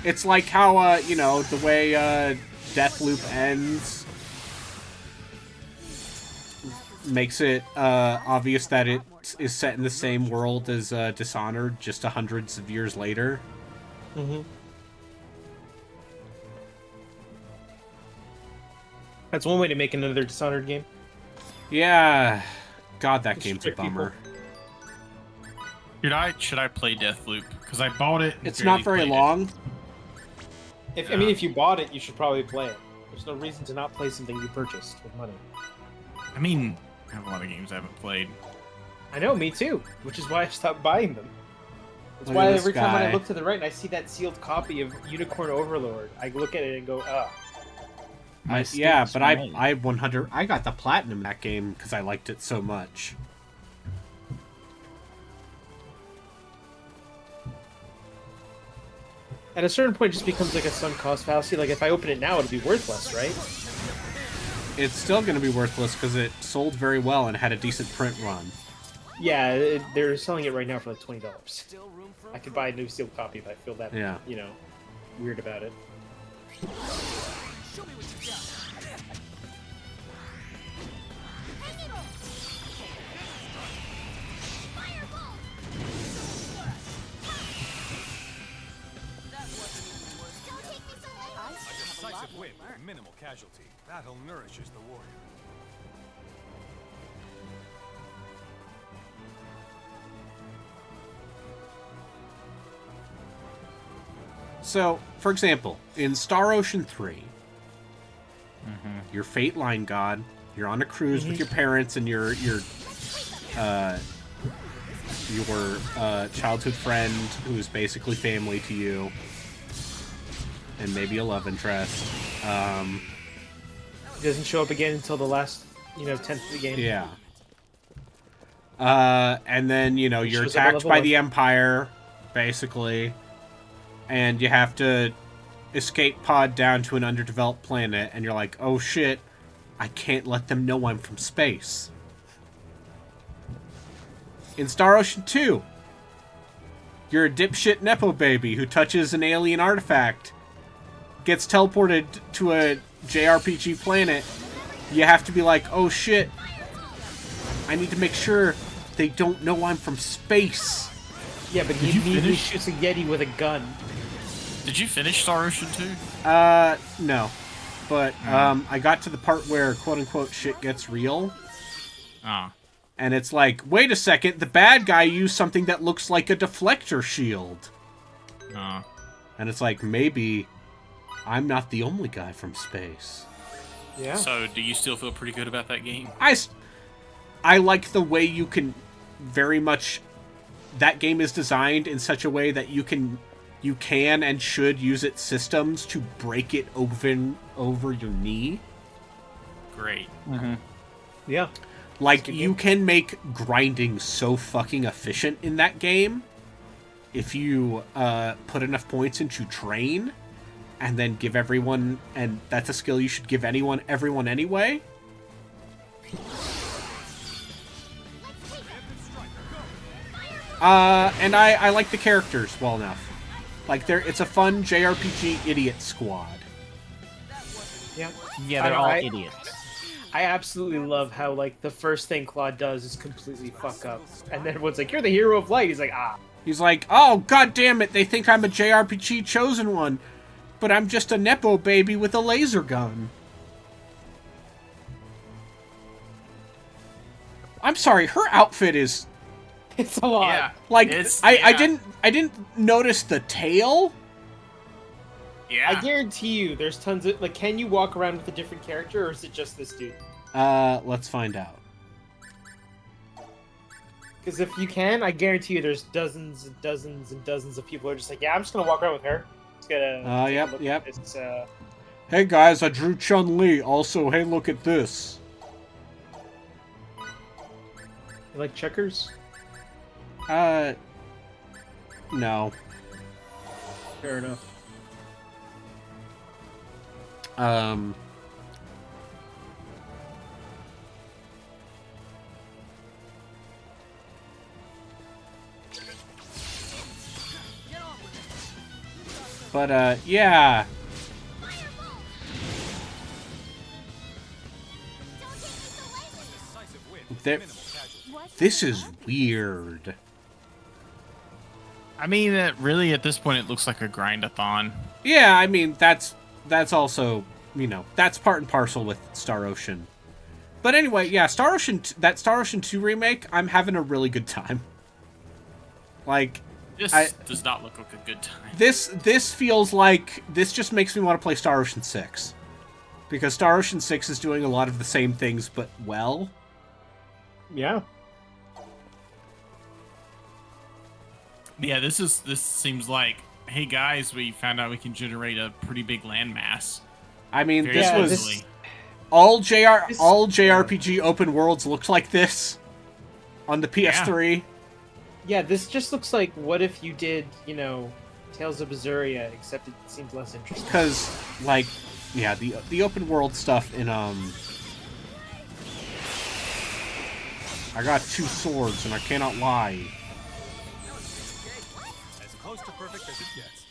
It's like how, the way Deathloop ends makes it obvious that it is set in the same world as Dishonored, just hundreds of years later. Mm-hmm. That's one way to make another Dishonored game. Yeah. God, that game's a Restrict people. bummer. Should I play Deathloop? Because I bought it. and It's barely not very played it. long. If you bought it, you should probably play it. There's no reason to not play something you purchased with money. I mean, I have a lot of games I haven't played. I know, me too. Which is why I stopped buying them. That's Look why at this every time when I guy. look to the right and I see that sealed copy of Unicorn Overlord, I look at it and go, ugh. My Yeah, stakes but are made. I got the platinum in that game because I liked it so much. At a certain point, it just becomes like a sunk cost fallacy. Like, if I open it now, it'll be worthless, right? It's still going to be worthless because it sold very well and had a decent print run. Yeah, they're selling it right now for like $20. Still room for I could buy a new sealed copy if I feel that, Yeah. weird about it. Show me what you got. Don't take me so late. I still have a lot Decisive more win, to learn. minimal casualty. Battle nourishes the warrior. So, for example, in Star Ocean 3, you're Fate Line God. You're on a cruise with your parents and your childhood friend who is basically family to you, and maybe a love interest. He doesn't show up again until the last, 10th of the game. Yeah. And then, you're shows up at attacked level by 1. the Empire, basically, and you have to escape pod down to an underdeveloped planet, and you're like, oh shit, I can't let them know I'm from space. In Star Ocean 2, you're a dipshit Nepo baby who touches an alien artifact, gets teleported to a JRPG planet. You have to be like, oh shit, I need to make sure they don't know I'm from space. Yeah, but he immediately shoots a Yeti with a gun. Did you finish Star Ocean 2? No. But, I got to the part where, quote-unquote, shit gets real. Ah. And it's like, wait a second, the bad guy used something that looks like a deflector shield. Ah. And it's like, maybe I'm not the only guy from space. Yeah. So, do you still feel pretty good about that game? I like the way you can very much... That game is designed in such a way that you can and should use its systems to break it over your knee. Great. Yeah. Like, you can make grinding so fucking efficient in that game if you put enough points into train and then give everyone... And that's a skill you should give everyone anyway. And I like the characters well enough. Like, it's a fun JRPG idiot squad. Yeah. Yeah, they're all idiots. I absolutely love how, like, the first thing Claude does is completely fuck up. And then everyone's like, you're the hero of light. He's like, ah. He's like, oh, god damn it, they think I'm a JRPG chosen one. But I'm just a Nepo baby with a laser gun. I'm sorry, her outfit is... It's a lot. Yeah. Like, I didn't notice the tail. Yeah. I guarantee you there's tons of... Like, can you walk around with a different character, or is it just this dude? Let's find out. Because if you can, I guarantee you there's dozens and dozens and dozens of people who are just like, yeah, I'm just gonna walk around with her. Just gonna... Yep. It's, Hey guys, I drew Chun-Li. Also, hey, look at this. You like checkers? No. Fair enough. But, yeah. This is weird. I mean, really, at this point, it looks like a grind-a-thon. Yeah, I mean, that's also, that's part and parcel with Star Ocean. But anyway, yeah, that Star Ocean 2 remake, I'm having a really good time. Like, This does not look like a good time. this feels like, this just makes me want to play Star Ocean 6. Because Star Ocean 6 is doing a lot of the same things, but well. Yeah. Yeah, this seems like, hey guys, we found out we can generate a pretty big landmass. I mean, Very this was easily. all JRPG open worlds looked like this on the PS3. Yeah, this just looks like, what if you did, Tales of Berseria, except it seems less interesting. Because, like, yeah, the open world stuff in I got 2 swords and I cannot lie. As close to perfect as it gets.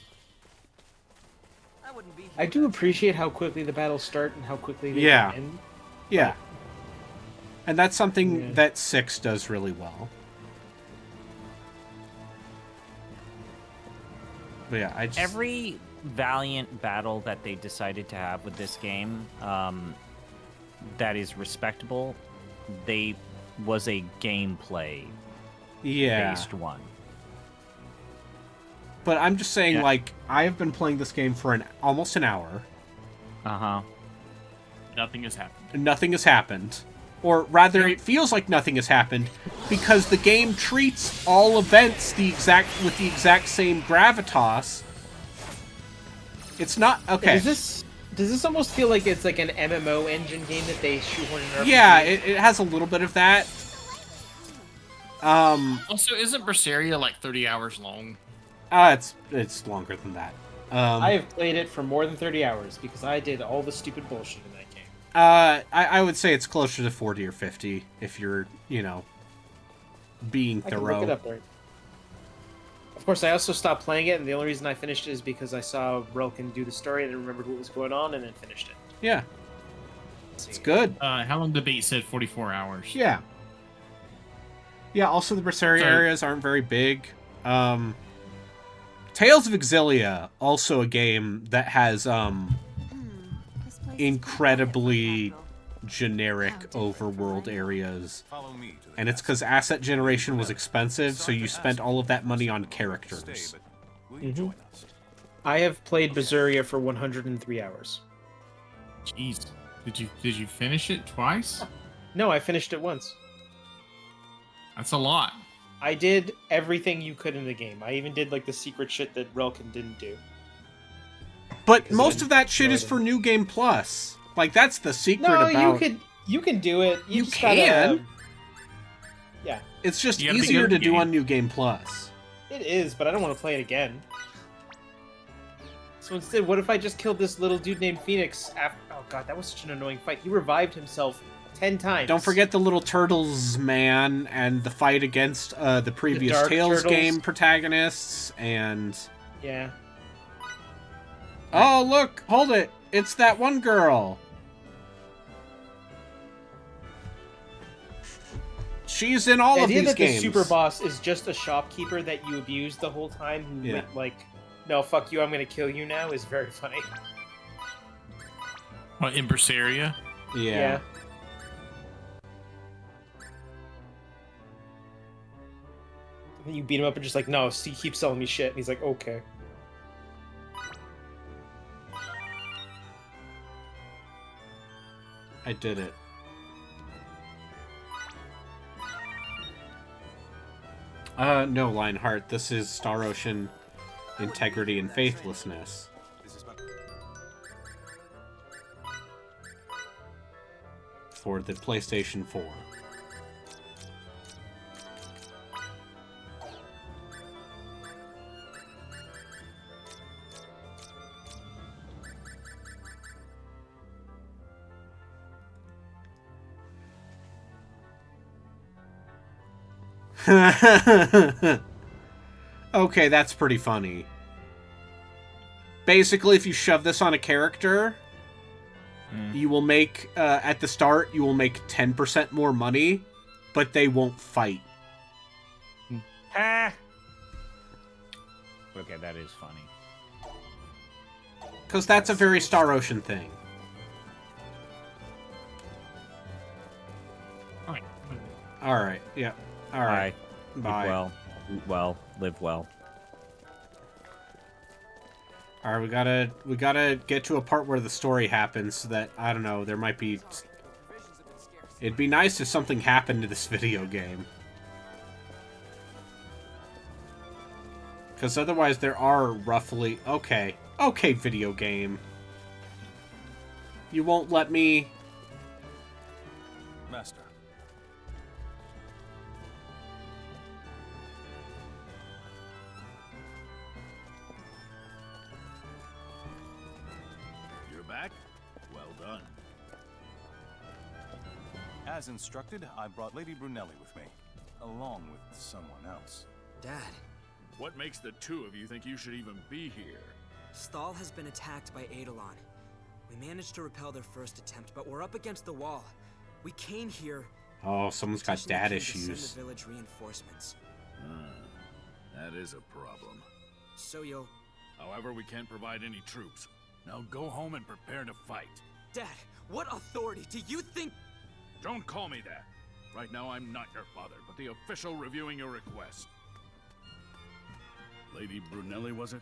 I do appreciate how quickly the battles start and how quickly they end. Yeah. And that's something that 6 does really well. But yeah, Every valiant battle that they decided to have with this game that is respectable, was a gameplay based one. But I'm just saying, Yeah. like, I have been playing this game for almost an hour. Uh-huh. Nothing has happened. And nothing has happened. Or rather, it feels like nothing has happened because the game treats all events with the exact same gravitas. It's not okay. Does this almost feel like it's like an MMO engine game that they shoehorn in RPG? Yeah, it has a little bit of that. Also, isn't Berseria like 30 hours long? It's longer than that. I have played it for more than 30 hours because I did all the stupid bullshit in that game. I would say it's closer to 40 or 50 if you're, being I can thorough. look it up right. Of course, I also stopped playing it, and the only reason I finished it is because I saw Relkin do the story and I remembered what was going on, and then finished it. Yeah. It's good. How long the beat said 44 hours. Yeah. Yeah, also the Berseria areas aren't very big. Tales of Exilia, also a game that has This place is incredibly generic overworld areas. Follow me to the And it's because asset generation was expensive, so you spent all of that money on characters. Stay, but will you join us? I have played Berseria for 103 hours. Jeez. Did you finish it twice? No, I finished it once. That's a lot. I did everything you could in the game. I even did like the secret shit that Relkin didn't do. But Because most I of that shit know is I for New Game Plus. Like, that's the secret No, about... you can do it. You just can. Gotta, yeah, It's just You gotta be easier good to at the do game. on New Game Plus. it is, but I don't want to play it again. So instead, what if I just killed this little dude named Phoenix after... Oh god, that was such an annoying fight. He revived himself 10 times. Don't forget the little turtles, man, and the fight against the previous Dark Tales Turtles. game protagonists, and... Yeah. Oh, look! Hold it! It's that one girl! She's in all The of idea these that games. the super boss is just a shopkeeper that you abuse the whole time who Yeah. went like, no, fuck you, I'm gonna kill you now is very funny. What, in Berseria? Yeah. And then you beat him up and just like, no, he keeps selling me shit. And he's like, okay. I did it. No, Lionheart. This is Star Ocean Integrity and Faithlessness. This is my... For the PlayStation 4. Okay, that's pretty funny. Basically, if you shove this on a character, you will make, at the start, you will make 10% more money, but they won't fight. Ah. Okay, that is funny. Because that's a very Star Ocean thing. Alright, yeah. Alright. Bye. Live well. Eat well. Live well. Alright, we gotta get to a part where the story happens so that, I don't know, there might be... It'd be nice if something happened to this video game. Because otherwise there are roughly... Okay, video game. You won't let me... Master. You're back? Well done. As instructed, I brought Lady Brunelli with me, along with someone else. Dad, What makes the two of you think you should even be here? Stahl has been attacked by Eidolon. We managed to repel their first attempt, but we're up against the wall. We came here... Oh, someone's got petitioning dad the king to issues. send the village reinforcements. That is a problem. So you'll... However, we can't provide any troops. Now go home and prepare to fight. Dad, what authority do you think... Don't call me that. Right now, I'm not your father, but the official reviewing your request. Lady Brunelli, was it?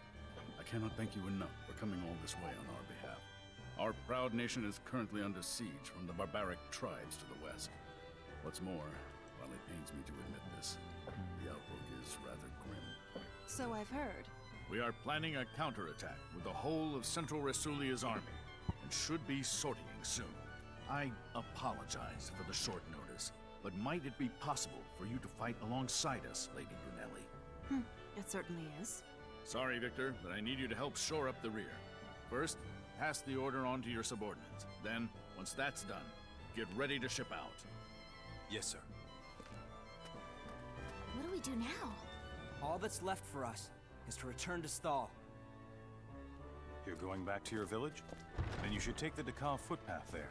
I cannot thank you enough for coming all this way on our behalf. Our proud nation is currently under siege from the barbaric tribes to the west. What's more, while it pains me to admit this, the outlook is rather grim. So I've heard. We are planning a counterattack with the whole of Central Rasulia's army, and should be sortying soon. I apologize for the short notice, but might it be possible for you to fight alongside us, Lady Brunelli? It certainly is. Sorry, Victor, but I need you to help shore up the rear. First, pass the order on to your subordinates. Then, once that's done, get ready to ship out. Yes, sir. What do we do now? All that's left for us is to return to Sthal. You're going back to your village? Then you should take the Dakal footpath there.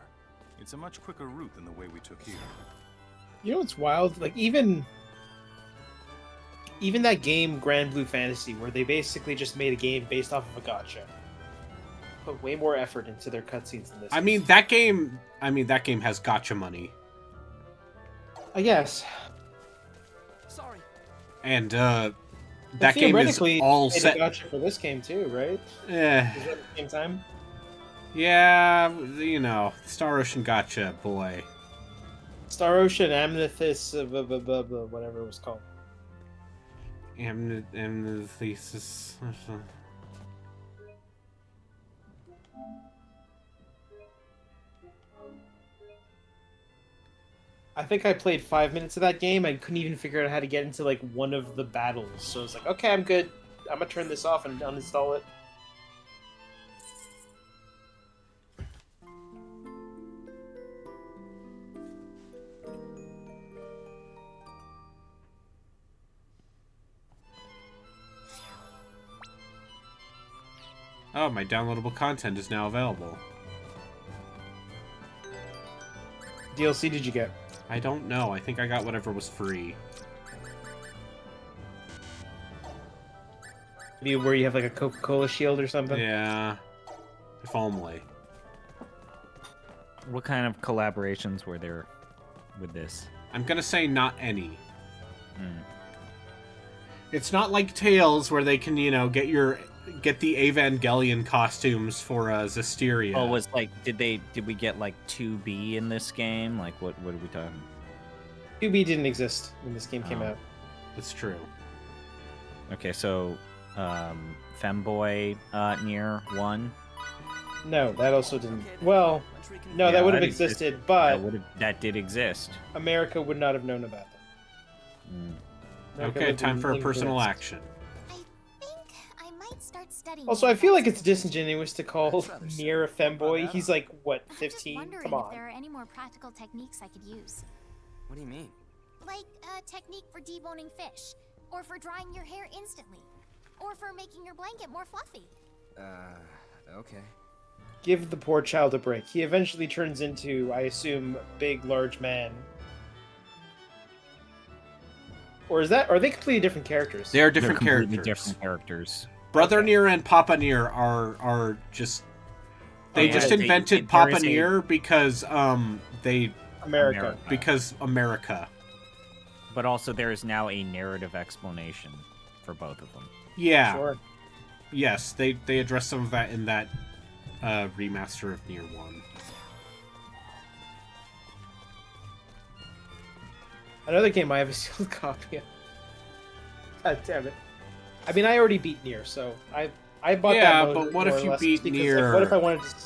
It's a much quicker route than the way we took here. You know what's wild? Like even that game Grand Blue Fantasy, where they basically just made a game based off of a gacha, put way more effort into their cutscenes than this. I mean, that game has gotcha money. I guess. Sorry. And that game is all set. Gotcha for this game too, right? Yeah. Is it at the same time? Yeah, you know, Star Ocean gotcha, boy. Star Ocean, Amethyst, whatever it was called. Amethyst. I think I played 5 minutes of that game. I couldn't even figure out how to get into like one of the battles. So it's like, okay, I'm good. I'm gonna turn this off and uninstall it. Oh, my downloadable content is now available. DLC did you get? I don't know. I think I got whatever was free. Maybe where you have like a Coca-Cola shield or something? Yeah. If only. What kind of collaborations were there with this? I'm gonna say not any. Hmm. It's not like Tales where they can, you know, get the Evangelion costumes for Zestiria. Oh, was like, did we get like 2B in this game? Like, what are we talking? 2B didn't exist when this game came out. That's true. Okay, so Femboy Nier 1. No, that also didn't. Well, no, Yeah, that would have that existed, but that did exist. America would not have known about them. America Okay, lived time in for a ignorance. personal action. I might start studying. Also, I feel like it's disingenuous to call Nier a femboy. about He's that. like, what, I'm just 15? wondering Come if on. there are any more practical techniques I could use. What do you mean? Like a technique for deboning fish, or for drying your hair instantly, or for making your blanket more fluffy. Okay. Give the poor child a break. He eventually turns into, I assume, big, large man. Or are they completely different characters? They're They're different completely characters. different characters. Brother Okay. Nier and Papa Nier are just... They Yeah, just they- invented there Papa is a- Nier because America. because America. But also, there is now a narrative explanation for both of them. Yeah. Sure. Yes, they address some of that in that remaster of Nier 1. Another game I have a sealed copy of. God damn it. I mean, I already beat Nier, so I bought Yeah, that mode but what more if or you less beat because, Nier Like, what if I wanted to...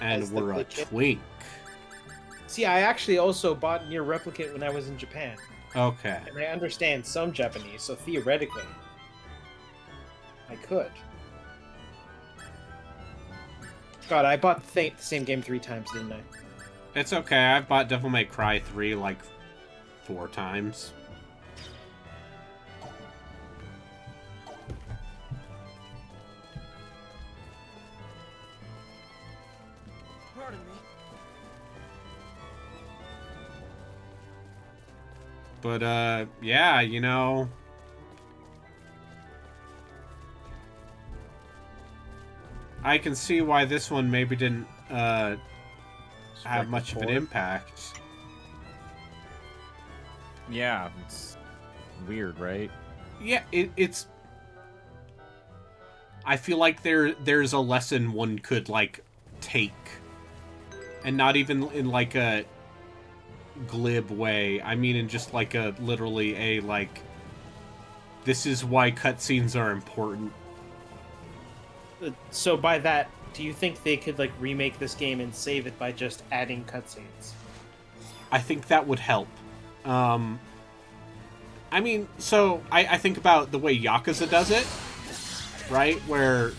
And As the we're a kid. twink. See, I actually also bought Nier Replicant when I was in Japan. Okay. And I understand some Japanese, so theoretically, I could. God, I bought the same game 3 times, didn't I? It's okay. I've bought Devil May Cry 3 like 4 times. Pardon me. But yeah, you know, I can see why this one maybe didn't have much of an impact. Yeah, it's weird, right? Yeah, it's I feel like there's a lesson one could, like, take. And not even in, like, a glib way. I mean in just, like, a literally a, like, this is why cutscenes are important. So by that, do you think they could, like, remake this game and save it by just adding cutscenes? I think that would help. I mean, so I think about the way Yakuza does it, right? Where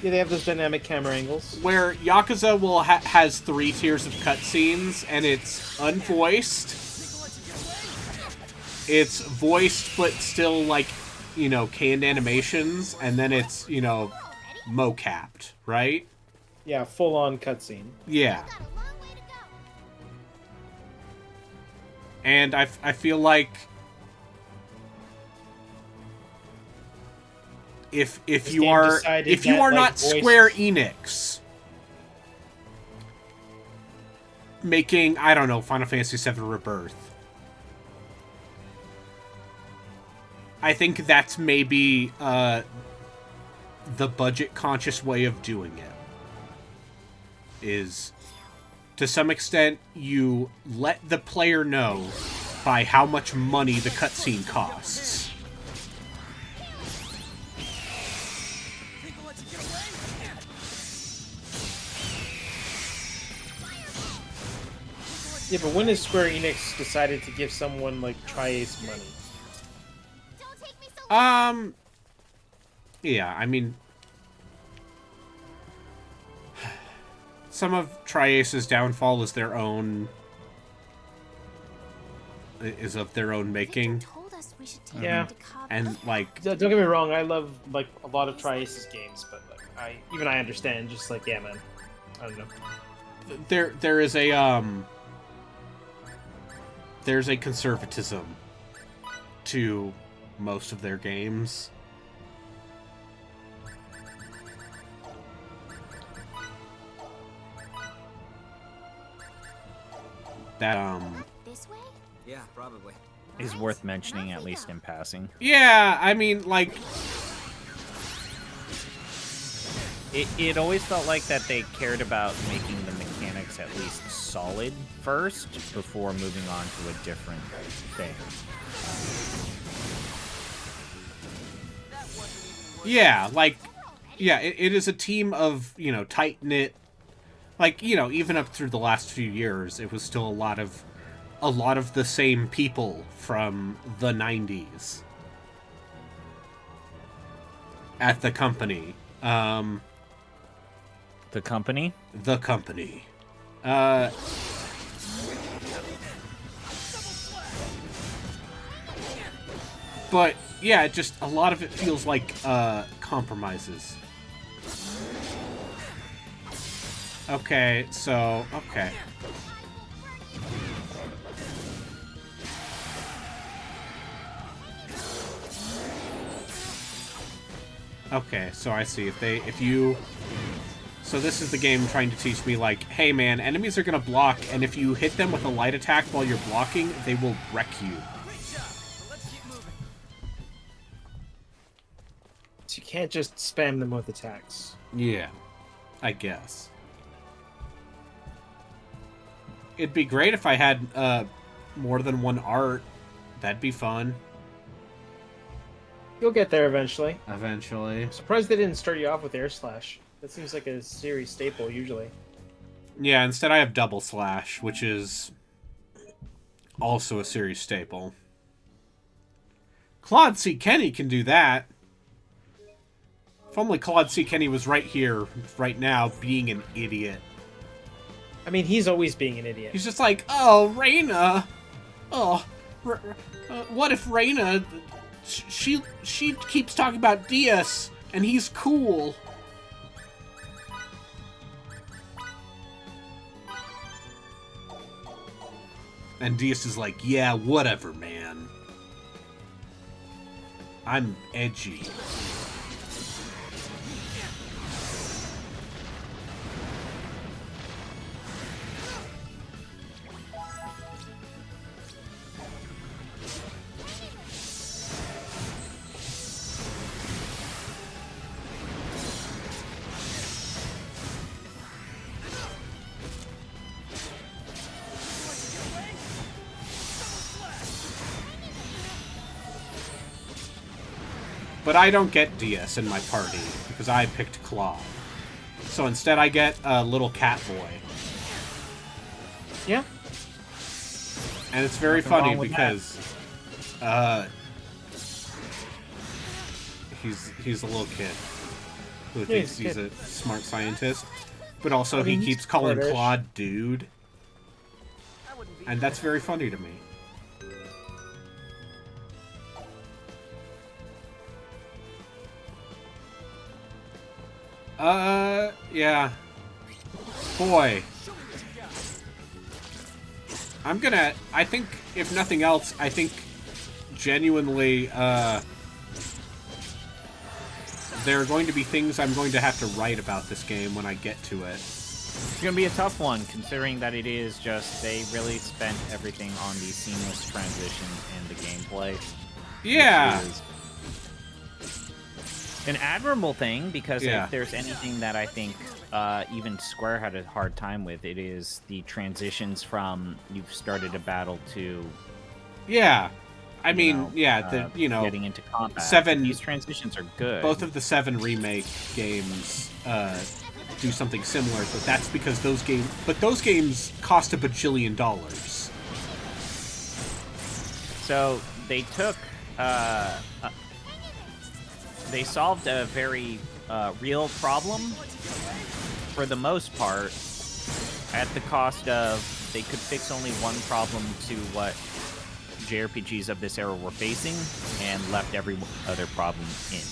Yeah, they have those dynamic camera angles. Where Yakuza will has 3 tiers of cutscenes, and it's unvoiced. It's voiced, but still, like, you know, canned animations, and then it's, you know, mocapped, right? Yeah, full-on cutscene. Yeah. And I feel like if you are not like, Square Enix making, I don't know, Final Fantasy VII Rebirth, I think that's maybe the budget-conscious way of doing it. Is, to some extent, you let the player know by how much money the cutscene costs. Yeah, but when has Square Enix decided to give someone like Tri-Ace money? Yeah, I mean, some of Tri-Ace's downfall is their own, is of their own making. Yeah, and like, don't get me wrong, I love like a lot of Tri-Ace's games, but like I understand, just like, yeah, man, I don't know. There is a there's a conservatism to most of their games. That This way? Yeah, probably. Is worth mentioning, at least in passing. Yeah, I mean, like, it always felt like that they cared about making the mechanics at least solid first before moving on to a different thing. yeah, like, yeah, it is a team of, you know, tight-knit, like, you know, even up through the last few years, it was still a lot of the same people from the 90s at the company. The company? The company. But, yeah, just a lot of it feels like compromises. Okay, so, okay. Okay, so I see. So this is the game trying to teach me, like, hey man, enemies are gonna block, and if you hit them with a light attack while you're blocking, they will wreck you. So you can't just spam them with attacks. Yeah, I guess. It'd be great if I had more than one art. That'd be fun. You'll get there eventually. Eventually. I'm surprised they didn't start you off with Air Slash. That seems like a series staple usually. Yeah, instead I have Double Slash, which is also a series staple. Claude C. Kenny can do that. If only Claude C. Kenny was right here, right now, being an idiot. I mean, he's always being an idiot. He's just like, oh, Reina. Oh, what if Reina... She keeps talking about Diaz, and he's cool. And Diaz is like, yeah, whatever, man. I'm edgy. But I don't get DS in my party, because I picked Claw. So instead I get a little cat boy. Yeah. And it's very Nothing funny wrong with because he's a little kid who thinks he's a smart scientist, but also he keeps calling smartish. Claude dude, and that's very funny to me. Yeah. Boy. I think, if nothing else, I think genuinely, there are going to be things I'm going to have to write about this game when I get to it. It's gonna be a tough one, considering that it is just, they really spent everything on the seamless transition in the gameplay. Yeah. Which is an admirable thing, because Yeah. if there's anything that I think even Square had a hard time with, it is the transitions from you've started a battle to Yeah. I mean, getting into combat. 7 These transitions are good. Both of the 7 remake games do something similar, but that's because those games cost $1 bajillion. So they took, they solved a very real problem, for the most part, at the cost of, they could fix only one problem to what JRPGs of this era were facing, and left every other problem in.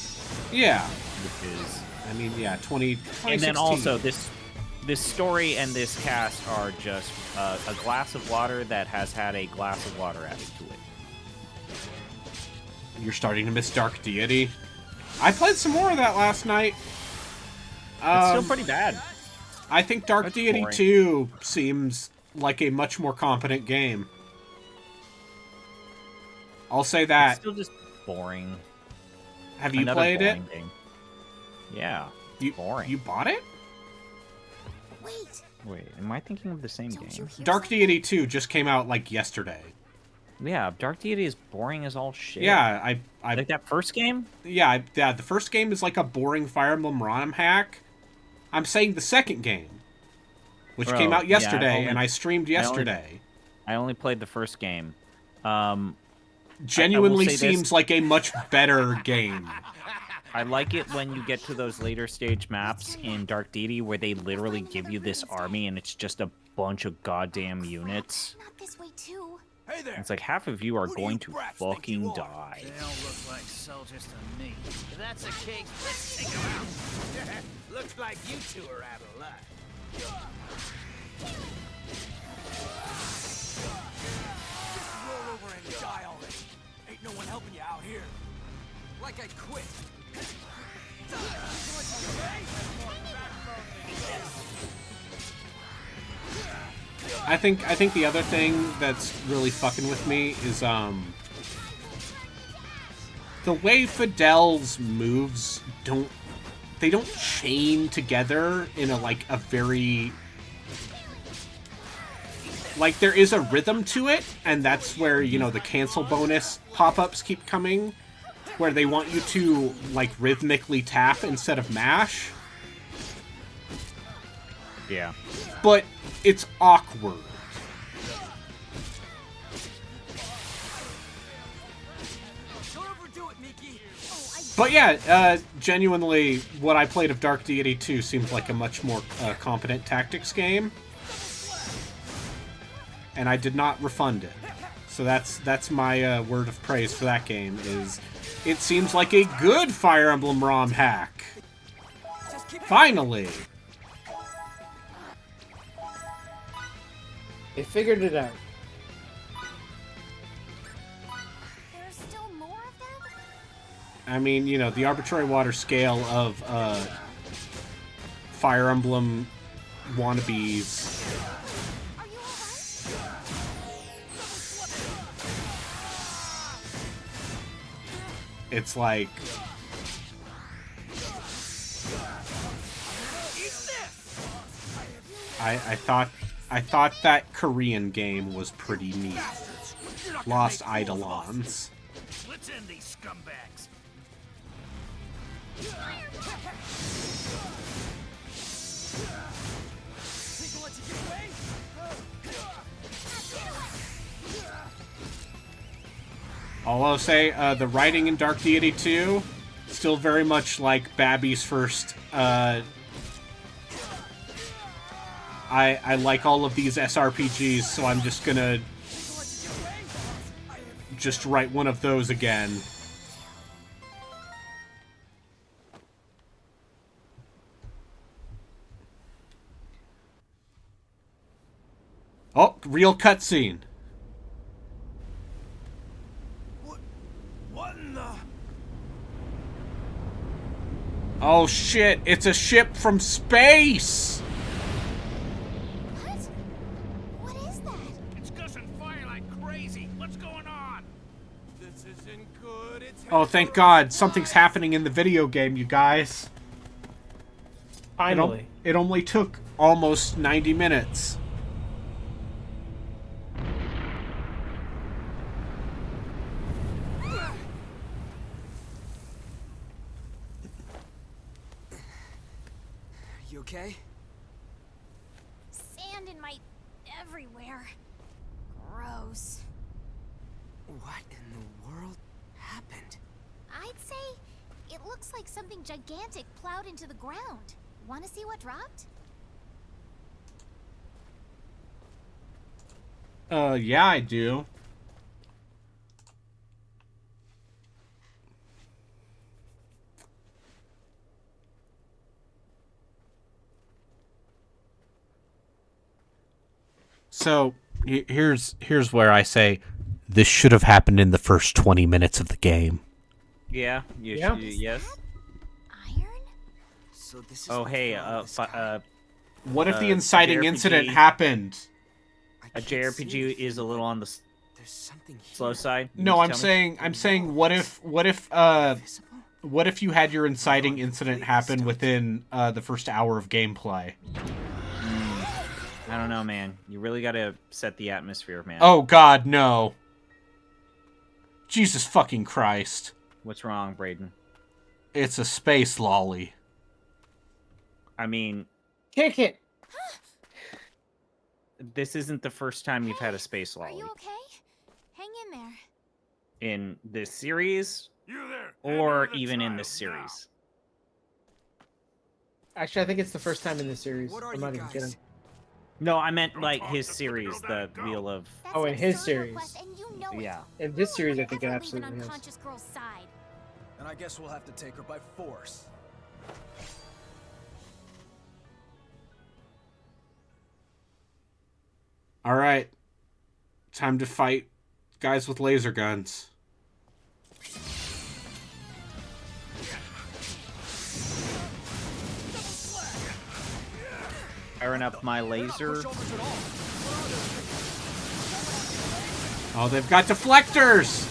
Yeah. Which is... I mean, yeah, 2016. And then also, this story and this cast are just a glass of water that has had a glass of water added to it. You're starting to miss Dark Deity. I played some more of that last night. It's still pretty bad. I think Dark That's Deity boring. 2 seems like a much more competent game. I'll say that. It's still just boring. Have you Another played it? boring game. Yeah. Boring. You bought it? Wait, am I thinking of the same game? Dark Deity 2 just came out like yesterday. Yeah, Dark Deity is boring as all shit. Yeah, I like that first game? Yeah, the first game is like a boring Fire Emblem ROM hack. I'm saying the second game, which Bro, came out yeah, yesterday, and I streamed yesterday. I only played the first game. Genuinely I will say this. seems like a much better game. I like it when you get to those later stage maps in Dark Deity where they literally give you this army and it's just a bunch of goddamn units. Not this way too. Hey there. It's like half of you are going to brats think fucking you are? die. They don't look like soldiers to me. If that's the case, let's take them out. Looks like you two are out of luck. Just roll over and die already. Ain't no one helping you out here. Like I quit. I think the other thing that's really fucking with me is the way Fidel's moves don't chain together in a very like, there is a rhythm to it, and that's where, the cancel bonus pop-ups keep coming, where they want you to like rhythmically tap instead of mash. Yeah. But it's awkward. But yeah, genuinely, what I played of Dark Deity 2 seems like a much more competent tactics game. And I did not refund it. So that's my word of praise for that game, is it seems like a good Fire Emblem ROM hack. Finally! They figured it out. There's still more of them? I mean, the arbitrary water scale of Fire Emblem wannabes. Are you alright? It's like... I thought that Korean game was pretty neat. Lost Eidolons. Let's end these scumbags. All I'll say, the writing in Dark Deity 2, still very much like Babby's first. I like all of these SRPGs, so I'm just gonna just write one of those again. Oh, real cutscene. What in the... Oh shit, it's a ship from space! What? What is that? It's gushing fire like crazy. What's going on? This isn't good. It's Oh, thank God, something's happening in the video game, you guys. Finally. It only took almost 90 minutes. You okay? Sand in my... everywhere. Gross. What in the world happened? I'd say it looks like something gigantic plowed into the ground. Want to see what dropped? Yeah, I do. So, here's where I say this should have happened in the first 20 minutes of the game. Yeah. Yeah. Yes. Iron? So this is Oh, what hey. brought all this guy. What if the inciting JRPG incident happened? I A can't see JRPG anything. is a little on the There's something here. slow side. You No, just I'm tell me? saying what if Visible? what if you had your inciting incident happen within the first hour of gameplay? I don't know, man. You really got to set the atmosphere, man. Oh God, no. Jesus fucking Christ. What's wrong, Braden? It's a space lolly. I mean, Kick it. this isn't the first time you've had a space Are lolly you okay? Hang in there. in this series, You there? or even in this series. Actually, I think it's the first time in this series. What are I'm you not even guys? kidding. No, I meant like his series, the Wheel of. That's Oh, an in his absurd series. request, and you know it. Yeah. In this No one series, I would think it ever absolutely leave an is. unconscious girl's side. And I guess we'll have to take her by force. All right. Time to fight guys with laser guns. Firing up my laser. Oh, they've got deflectors.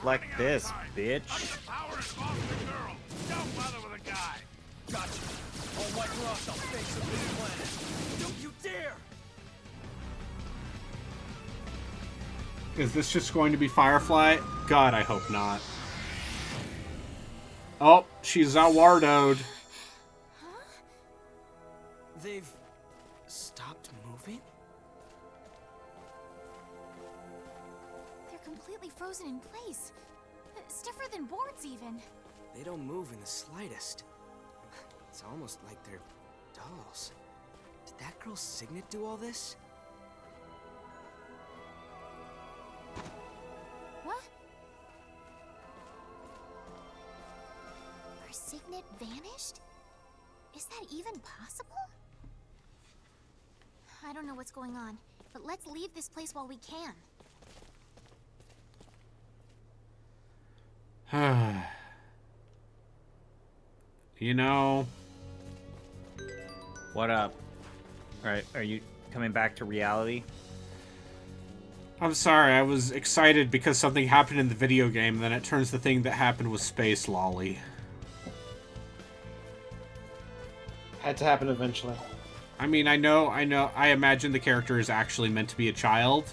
Like this, bitch. Power involved with the girl. Don't bother with a guy. Gotcha. I'll wipe her off the face of this planet. Don't you dare! Is this just going to be Firefly? God, I hope not. Oh, she's Zawardoed. They've stopped moving? They're completely frozen in place. Stiffer than boards, even. They don't move in the slightest. It's almost like they're dolls. Did that girl Signet do all this? What? Our Signet vanished? Is that even possible? I don't know what's going on, but let's leave this place while we can. You know, What up? Alright, are you coming back to reality? I'm sorry, I was excited because something happened in the video game, then it turns the thing that happened was Space Lolly. Had to happen eventually. I mean, I imagine the character is actually meant to be a child,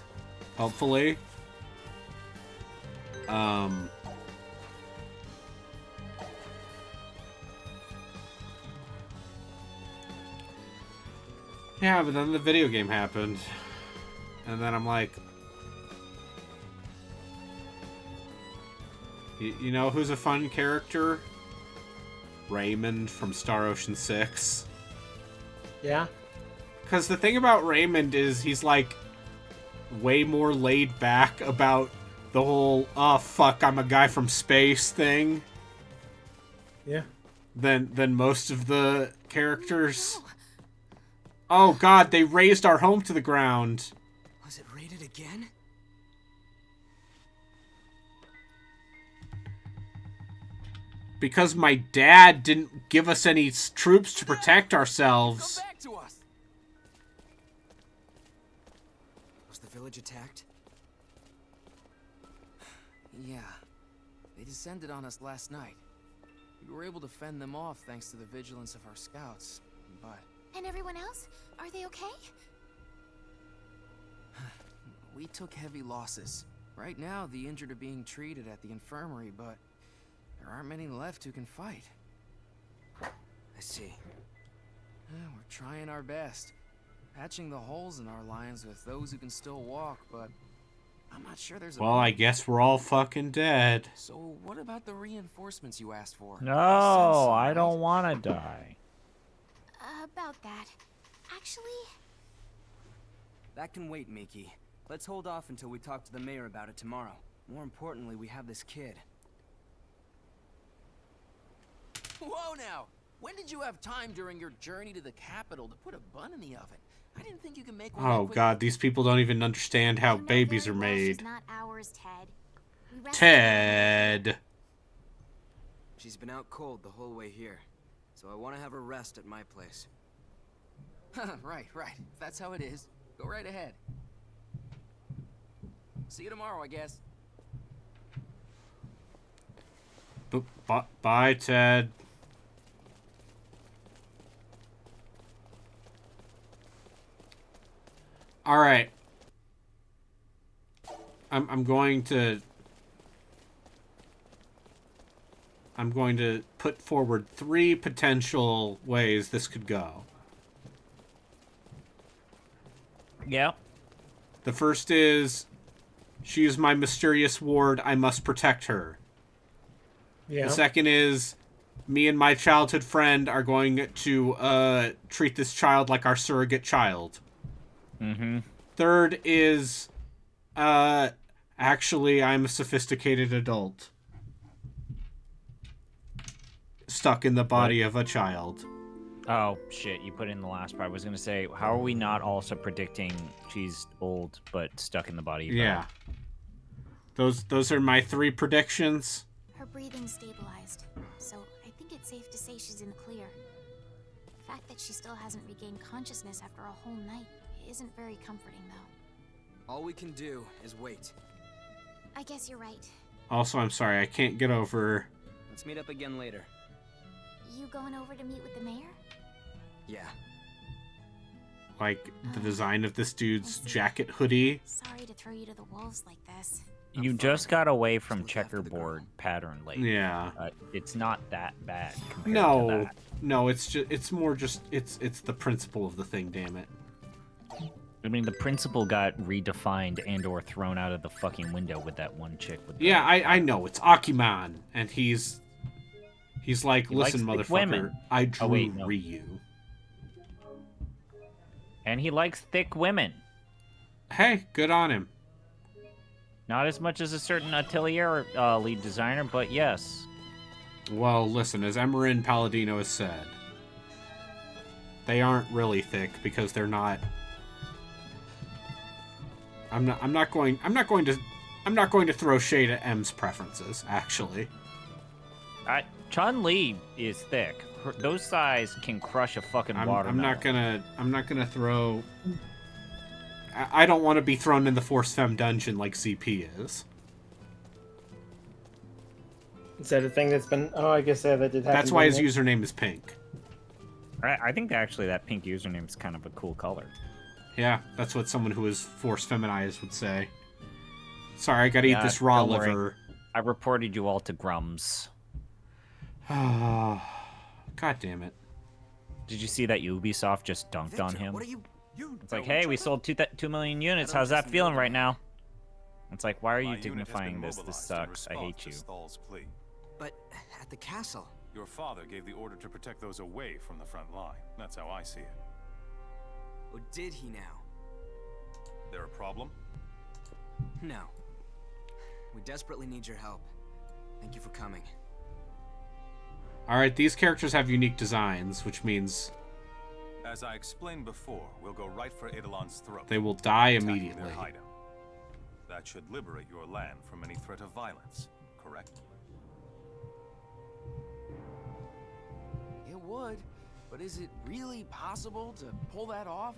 hopefully. Yeah, but then the video game happened. And then I'm like... You know who's a fun character? Raymond from Star Ocean 6. Yeah? Because the thing about Raymond is he's, like, way more laid back about the whole, oh, fuck, I'm a guy from space thing. Yeah. Than most of the characters. Oh, God, they razed our home to the ground. Was it raided again? Because my dad didn't give us any troops to protect ourselves. Come back to us! Was the village attacked? Yeah. They descended on us last night. We were able to fend them off thanks to the vigilance of our scouts, but... And everyone else? Are they okay? We took heavy losses. Right now, the injured are being treated at the infirmary, but there aren't many left who can fight. I see. We're trying our best. Patching the holes in our lines with those who can still walk, but I'm not sure there's a... Well, I guess we're all fucking dead. So what about the reinforcements you asked for? No, I don't want to die. About that. Actually... That can wait, Miki. Let's hold off until we talk to the mayor about it tomorrow. More importantly, we have this kid. Whoa now! When did you have time during your journey to the capital to put a bun in the oven? I didn't think you could make one. Oh, God, these people don't even understand how babies are made. She's not ours, Ted. We rescued Ted! She's been out cold the whole way here, so I want to have her rest at my place. Right. If that's how it is, go right ahead. See you tomorrow, I guess. Bye, Ted. All right. I'm going to put forward 3 potential ways this could go. Yeah. The first is, she is my mysterious ward, I must protect her. Yeah. The second is, me and my childhood friend are going to treat this child like our surrogate child. Mm-hmm. Third is, actually, I'm a sophisticated adult. Stuck in the body of a child. Oh, shit, you put in the last part. I was going to say, how are we not also predicting she's old but stuck in the body of Yeah. Those are my 3 predictions. Her breathing stabilized, so I think it's safe to say she's in the clear. The fact that she still hasn't regained consciousness after a whole night isn't very comforting, though. All we can do is wait. I guess you're right. Also, I'm sorry, I can't get over... Let's meet up again later. You going over to meet with the mayor? Yeah. Like, the design of this dude's jacket hoodie. Sorry to throw you to the wolves like this. You just got away from checkerboard pattern lately. Yeah. It's not that bad compared to No. that. No, it's just, it's more just, it's the principle of the thing, damn it. I mean, the principal got redefined and or thrown out of the fucking window with that one chick. With Yeah, I know, it's Akiman, and he's like, He listen, likes thick motherfucker, women. I drew Oh, wait, no. Ryu. And he likes thick women. Hey, good on him. Not as much as a certain Atelier lead designer, but yes. Well, listen, as Emerin Palladino has said, they aren't really thick because they're not. I'm not going to throw shade at M's preferences. Actually, Chun-Li is thick. Those thighs can crush a fucking watermelon. I'm not gonna throw. I don't want to be thrown in the Force Femme dungeon like CP is. Is that a thing that's been... Oh, I guess that did happen. That's why his didn't username is pink. I think actually that pink username is kind of a cool color. Yeah, that's what someone who is Force feminized would say. Sorry, I gotta eat this raw don't worry. liver. I reported you all to Grums. God damn it. Did you see that Ubisoft just dunked on Victor, him? what are you? It's like, hey, we sold 2 million units. How's that feeling right now? It's like, why are you My unit has been dignifying this? This mobilized in sucks. I response hate to you. Stahl's plea. But at the castle. Your father gave the order to protect those away from the front line. That's how I see it. Or did he now? There a problem? No. We desperately need your help. Thank you for coming. Alright, these characters have unique designs, which means As I explained before, we'll go right for Eidolon's throat. they will die attacking immediately. their hideout. That should liberate your land from any threat of violence, correct? It would, but is it really possible to pull that off?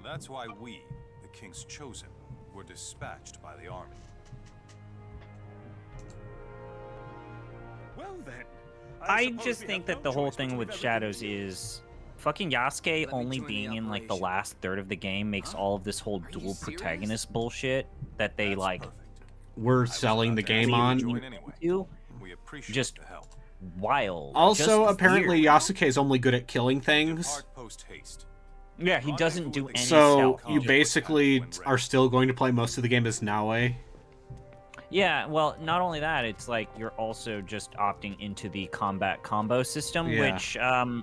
That's why we, the King's Chosen, were dispatched by the army. Well then, I suppose just we think have that no the whole choice but thing to with leave Shadows everything here. is fucking Yasuke Let me only join the being in like the operation. last third of the game makes Huh? all of this whole Are you dual serious? protagonist bullshit that they That's like perfect. We're I was selling the about to ask game you to on. join anyway. do. We appreciate Just the help. Wild. Also, Just apparently, weird. Yasuke's only good at killing things. Depart post haste. Yeah, he doesn't do any So, stealth. you He- basically are still going to play most of the game as Naue. Yeah, well, not only that, it's like you're also just opting into the combat combo system, Yeah. which,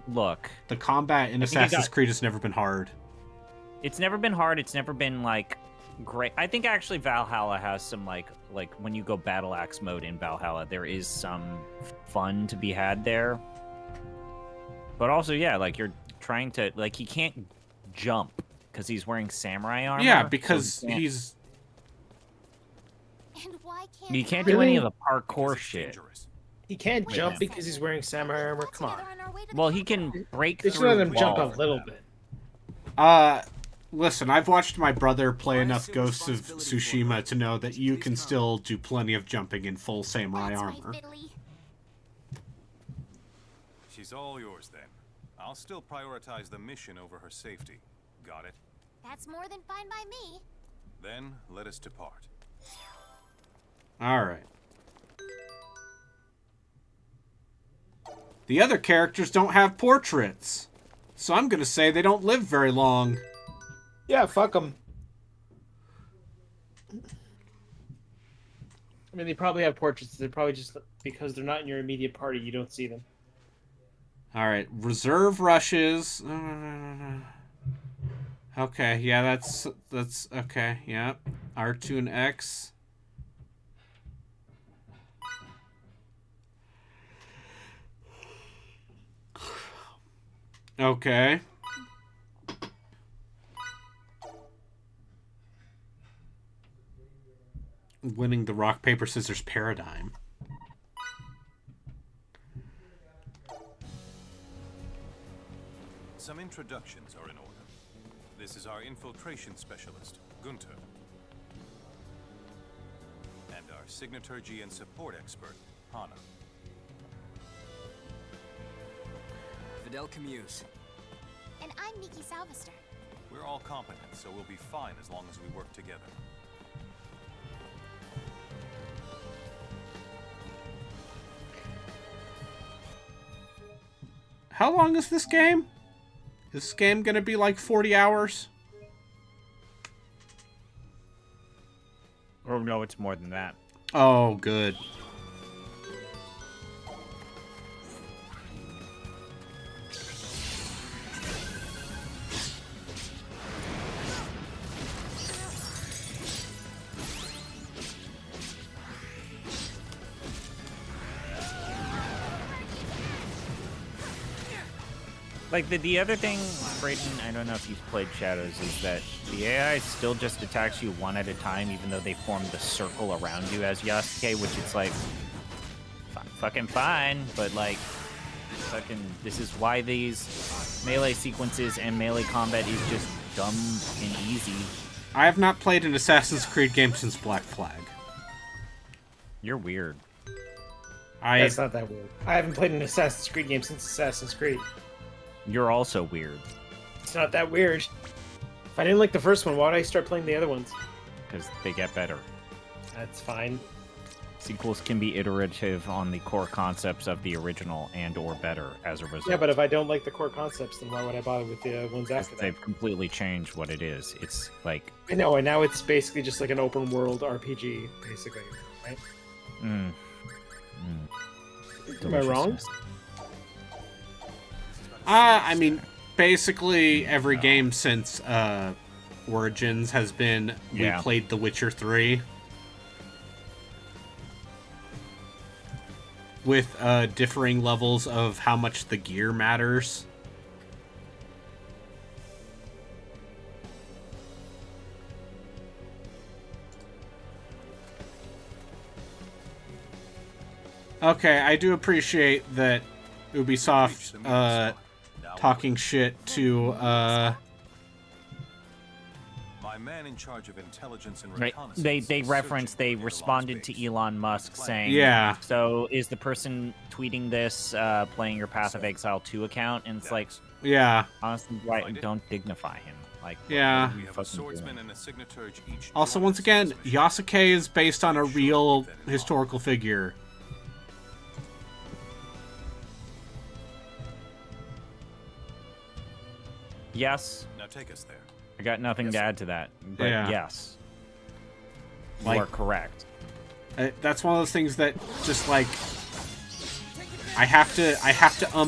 look, The combat in I think it Assassin's got- Creed has never been hard. it's never been hard. It's never been like great. I think actually Valhalla has some like when you go battle axe mode in Valhalla, there is some fun to be had there. But also, yeah, like you're trying to like he can't jump because he's wearing samurai armor. Yeah, so because he can't- he's... And why can't you we can't all do any Really? of the parkour Because it's shit. dangerous. He can't Wait jump a because second. he's wearing samurai armor. all Come on. together on our way to the Well, he capital? can break They should through let him jump a walls. little bit. Listen, I've watched my brother play I enough assume Ghosts of responsibility for Tsushima her. to know that you Please can come. still do plenty of jumping in full samurai That's armor. right, Fiddly. She's all yours then. I'll still prioritize the mission over her safety. Got it? That's more than fine by me. Then let us depart. Alright. The other characters don't have portraits, so I'm gonna say they don't live very long. Yeah, fuck them. I mean, they probably have portraits. They're probably just because they're not in your immediate party, you don't see them. Alright, reserve rushes. Okay, yeah, that's okay, yeah. R2 and X. Okay. Winning the rock, paper, scissors paradigm. Some introductions are in order. This is our infiltration specialist, Gunter. And our signaturgy and support expert, Hana. Fidel Camus. And I'm Nikki Salvester. We're all competent, so we'll be fine as long as we work together. How long is this game? Is this game gonna be like 40 hours? Or no, it's more than that. Oh, good. Like, the other thing, Brayden, I don't know if you've played Shadows, is that the AI still just attacks you one at a time, even though they form the circle around you as Yasuke, which it's like, fucking fine, but like, fucking, this is why these melee sequences and melee combat is just dumb and easy. I have not played an Assassin's Creed game since Black Flag. You're weird. That's not that weird. I haven't played an Assassin's Creed game since Assassin's Creed. You're also weird. It's not that weird. If I didn't like the first one, why would I start playing the other ones? Because they get better. That's fine. Sequels can be iterative on the core concepts of the original and/or better as a result. Yeah, but if I don't like the core concepts, then why would I bother with the ones after that? They've completely changed what it is. It's like I know, and now it's basically just like an open world RPG, basically, right? Am I wrong? I mean, basically every game since Origins has been we played The Witcher 3 with differing levels of how much the gear matters. Okay, I do appreciate that Ubisoft talking shit to my man in charge of intelligence and right. reconnaissance. They responded to Elon Musk saying, yeah. So is the person tweeting this playing your Path of Exile 2 account? And it's like, yeah. Honestly, why don't dignify him? Like, yeah. We have a swordsman and a signatory to each. Also, once again, Yasuke is based on a real historical figure. Yes. Now take us there. I got nothing to add to that. But yes. You are correct. That's one of those things that just like I have to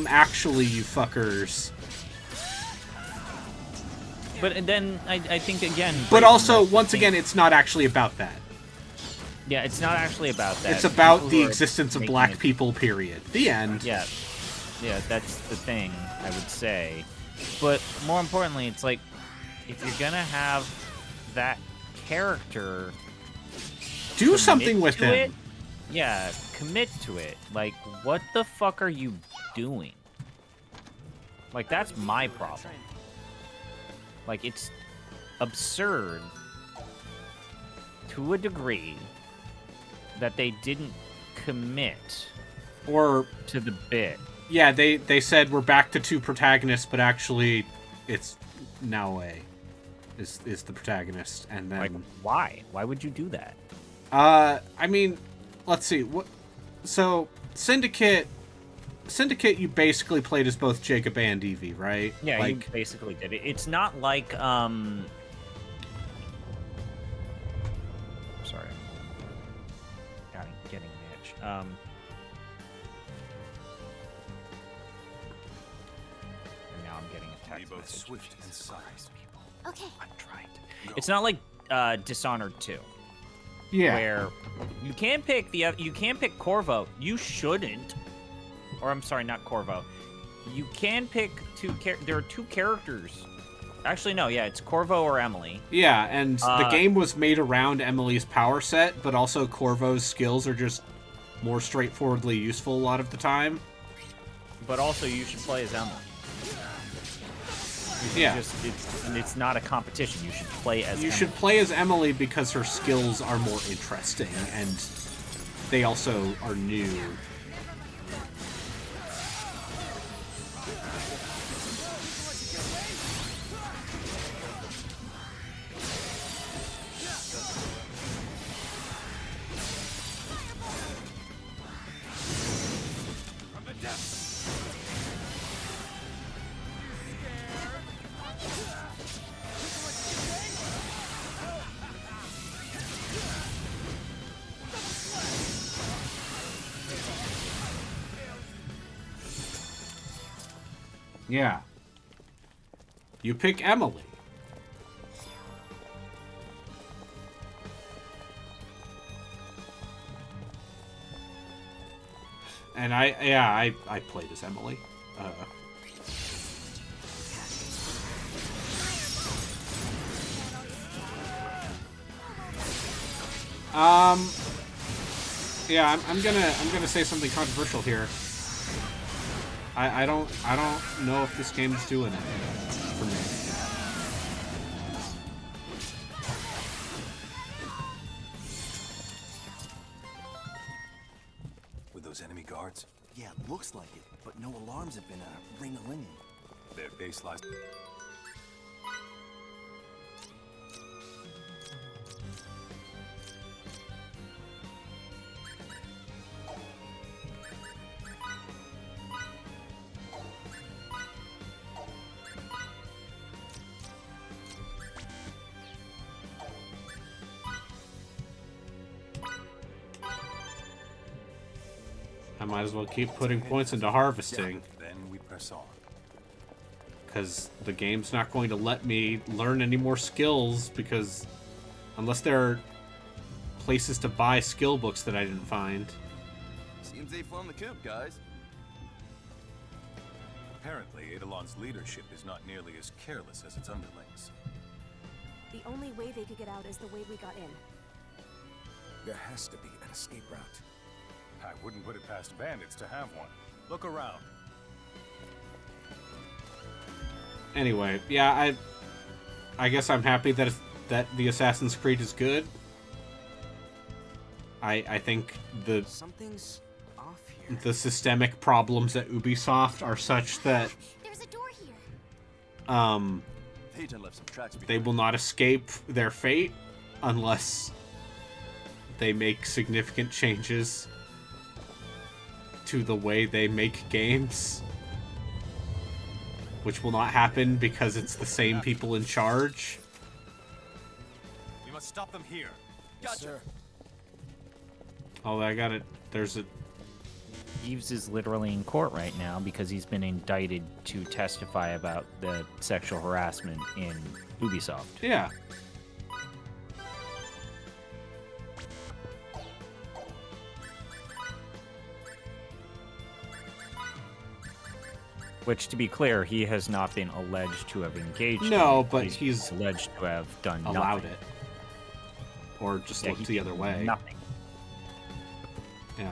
actually, you fuckers. But then I think again. But also, once again, it's not actually about that. Yeah, it's not actually about that. It's about the existence of black people, period. The end. Yeah. Yeah, that's the thing, I would say. But more importantly, it's like, if you're gonna have that character... Do something with him. Yeah, commit to it. Like, what the fuck are you doing? Like, that's my problem. Like, it's absurd to a degree that they didn't commit or to the bit. Yeah, they said we're back to 2 protagonists, but actually it's Naoe is the protagonist, and then like, why? Why would you do that? I mean, let's see. So Syndicate you basically played as both Jacob and Evie, right? Yeah, like, you basically did it. It's not like sorry. Getting an itch. And now I'm getting a text both message. swift and silent. Okay. I'm trying to. It's not like Dishonored 2. Yeah. Where you can pick Corvo. You shouldn't. Or I'm sorry, not Corvo. You can pick there are 2 characters. Actually, no, yeah, it's Corvo or Emily. Yeah, and the game was made around Emily's power set, but also Corvo's skills are just more straightforwardly useful a lot of the time. But also, you should play as Emily. Yeah. It's not a competition. You should play as You should play as Emily because her skills are more interesting, and they also are new. Yeah. You pick Emily. And I played as Emily. Yeah, I'm gonna say something controversial here. I don't know if this game's doing it for me. With those enemy guards? Yeah, looks like it, but no alarms have been ring-a-linging. Their base lies... I might as well keep putting points into harvesting. Then we press on. Because the game's not going to let me learn any more skills, because unless there are places to buy skill books that I didn't find. Seems they formed the coup, guys. Apparently, Eidolon's leadership is not nearly as careless as its underlings. The only way they could get out is the way we got in. There has to be an escape route. I wouldn't put it past bandits to have one. Look around. Anyway, yeah, I guess I'm happy that the Assassin's Creed is good. I think Something's off here. the systemic problems at Ubisoft are such that There's a door here. They done left some tracks behind. they will not escape their fate unless they make significant changes to the way they make games. Which will not happen because it's the same people in charge. We must stop them here. Yes, sir. Oh, I got it. There's a... Eves is literally in court right now because he's been indicted to testify about the sexual harassment in Ubisoft. Yeah. Which, to be clear, he has not been alleged to have engaged No, in. but he's alleged to have done allowed nothing. it. Or just Yeah, looked he the other did way. Nothing. Yeah.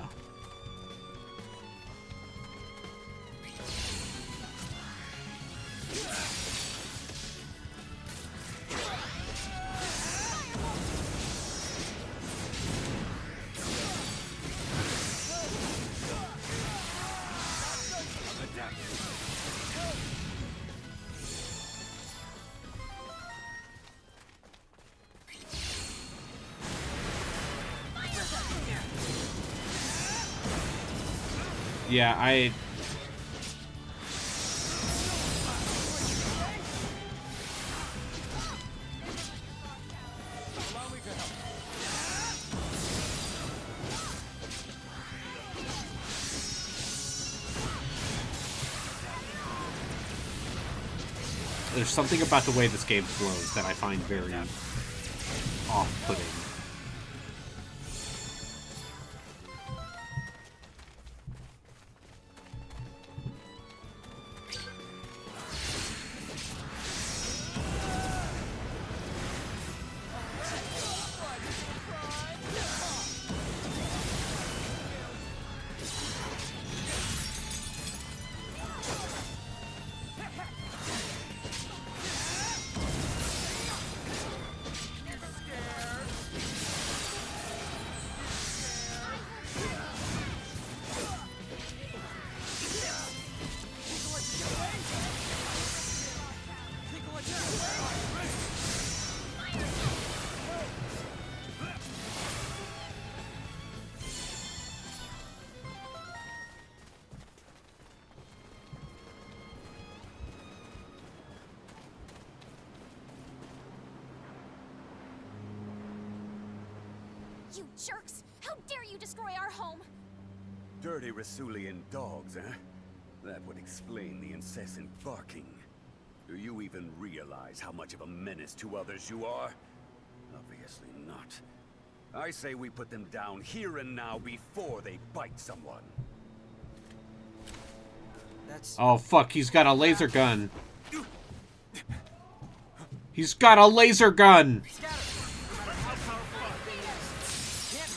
Yeah, there's something about the way this game flows that I find very off-putting. You jerks! How dare you destroy our home! Dirty Rasulian dogs, huh? That would explain the incessant barking. Do you even realize how much of a menace to others you are? Obviously not. I say we put them down here and now before they bite someone. That's... Oh, fuck, he's got a laser gun. He's got a laser gun!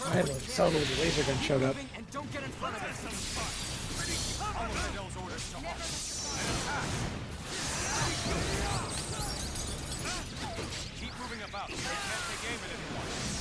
I had to sell when the laser gun showed up. And don't get in front of us. Keep moving about. They can't take aim at anyone.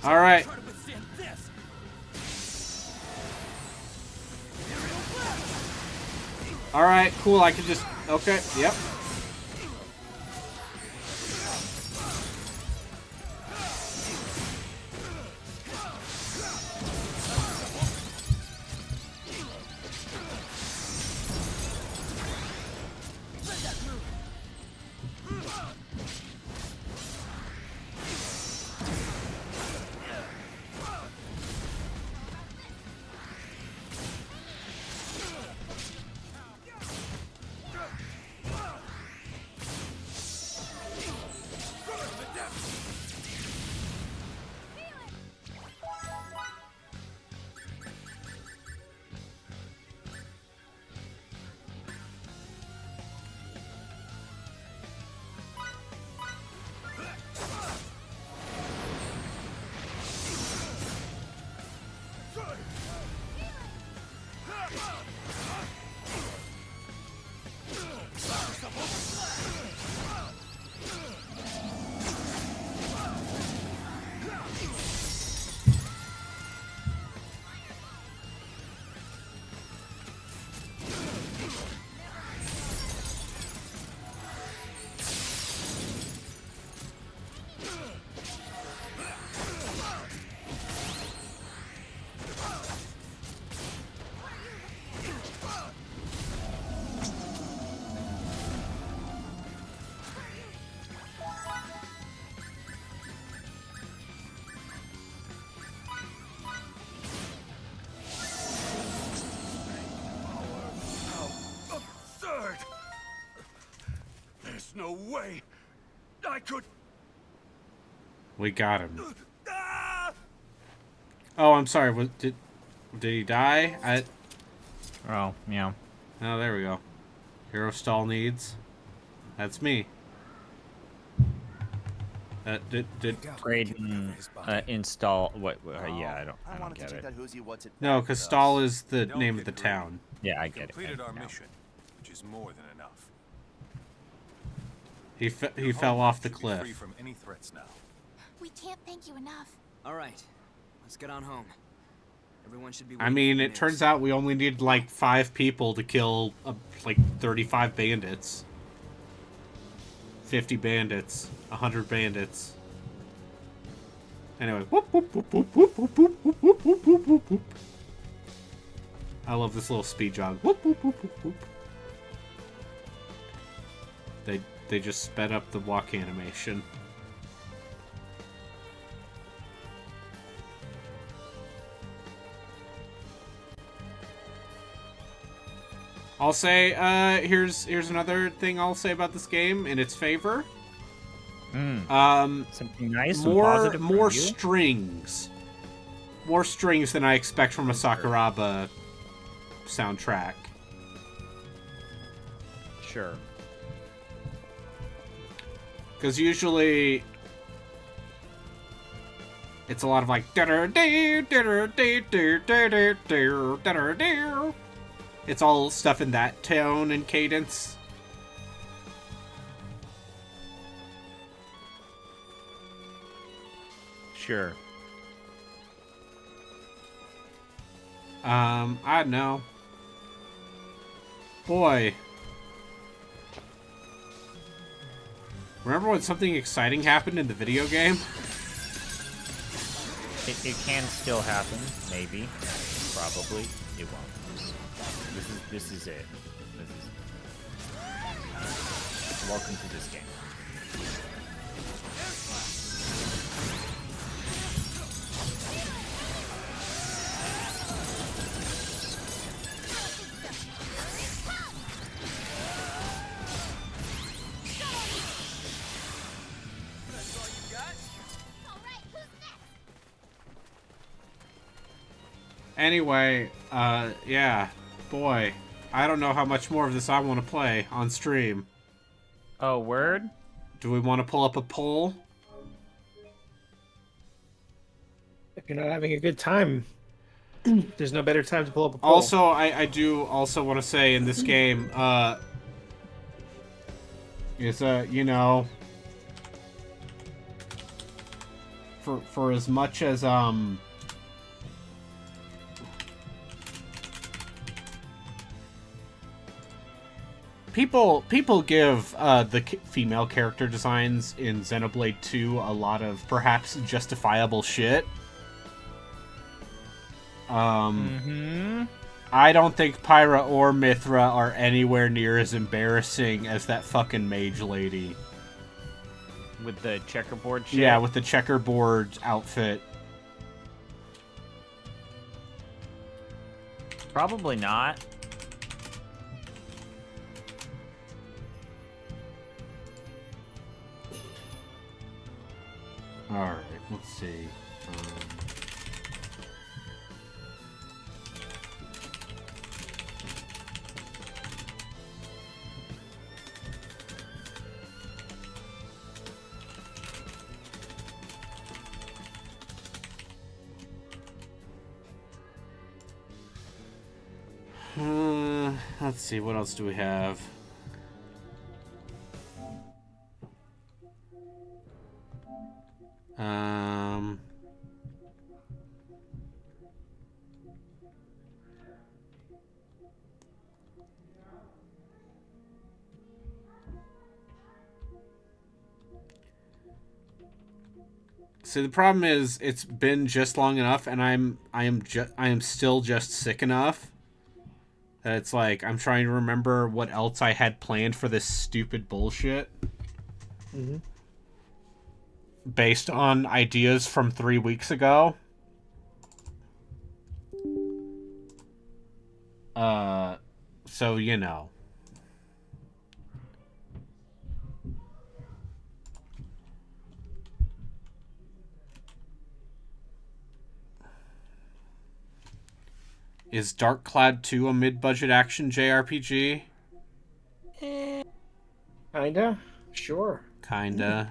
Alright. Alright, cool, I can just... Okay, yep. Absurd! There's no way I could. We got him. Oh, I'm sorry. Did he die? Oh, yeah. Oh, there we go. Hero stall needs. That's me. Did Braden install what? Yeah, I don't get it. No, because stall is the name of the town. Yeah, I get it. Completed our mission, which is more than enough. He fell off the Should be free cliff. from any threats now. We can't thank you enough. All right, let's get on home. Everyone should be. I mean, it turns out we only needed like 5 people to kill like 35 bandits. 50 bandits. 100 bandits. Anyway. Whoop, whoop, whoop, whoop, whoop, whoop, whoop, whoop, whoop, whoop, whoop, whoop. I love this little speed jog. Whoop, whoop, whoop, whoop, whoop. They just sped up the walk animation. I'll say, here's another thing I'll say about this game in its favor. Something nice and positive for more you? strings. More strings than I expect from a Sakuraba soundtrack. Sure. Because usually it's a lot of like it's all stuff in that tone and cadence. Sure. I don't know. Boy. Remember when something exciting happened in the video game? It can still happen, maybe, probably. It won't. This is it. Welcome to this game. Anyway, yeah, boy, I don't know how much more of this I want to play on stream. Oh, word? Do we want to pull up a poll? If you're not having a good time, there's no better time to pull up a poll. Also, I do also want to say in this game, is you know, for as much as people give female character designs in Xenoblade 2 a lot of perhaps justifiable shit. I don't think Pyra or Mithra are anywhere near as embarrassing as that fucking mage lady. With the checkerboard shit? Yeah, with the checkerboard outfit. Probably not. Alright, let's see. Let's see, what else do we have? So the problem is, it's been just long enough, and I am still just sick enough that it's like I'm trying to remember what else I had planned for this stupid bullshit. Mm-hmm. Based on ideas from 3 weeks ago. So you know. Is Dark Cloud 2 a mid-budget action JRPG? Kinda. Sure. Kinda.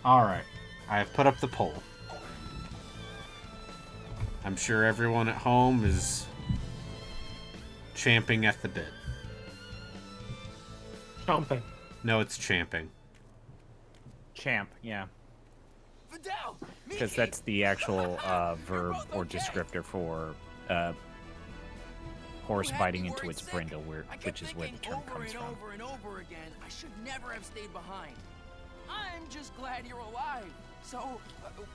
Alright, I have put up the poll. I'm sure everyone at home is champing at the bit. Chomping. No, it's champing. Champ, yeah. Because that's the actual verb or descriptor for horse biting into its brindle, which is where the term comes from. Over and over again, I should never have stayed behind. I'm just glad you're alive. So,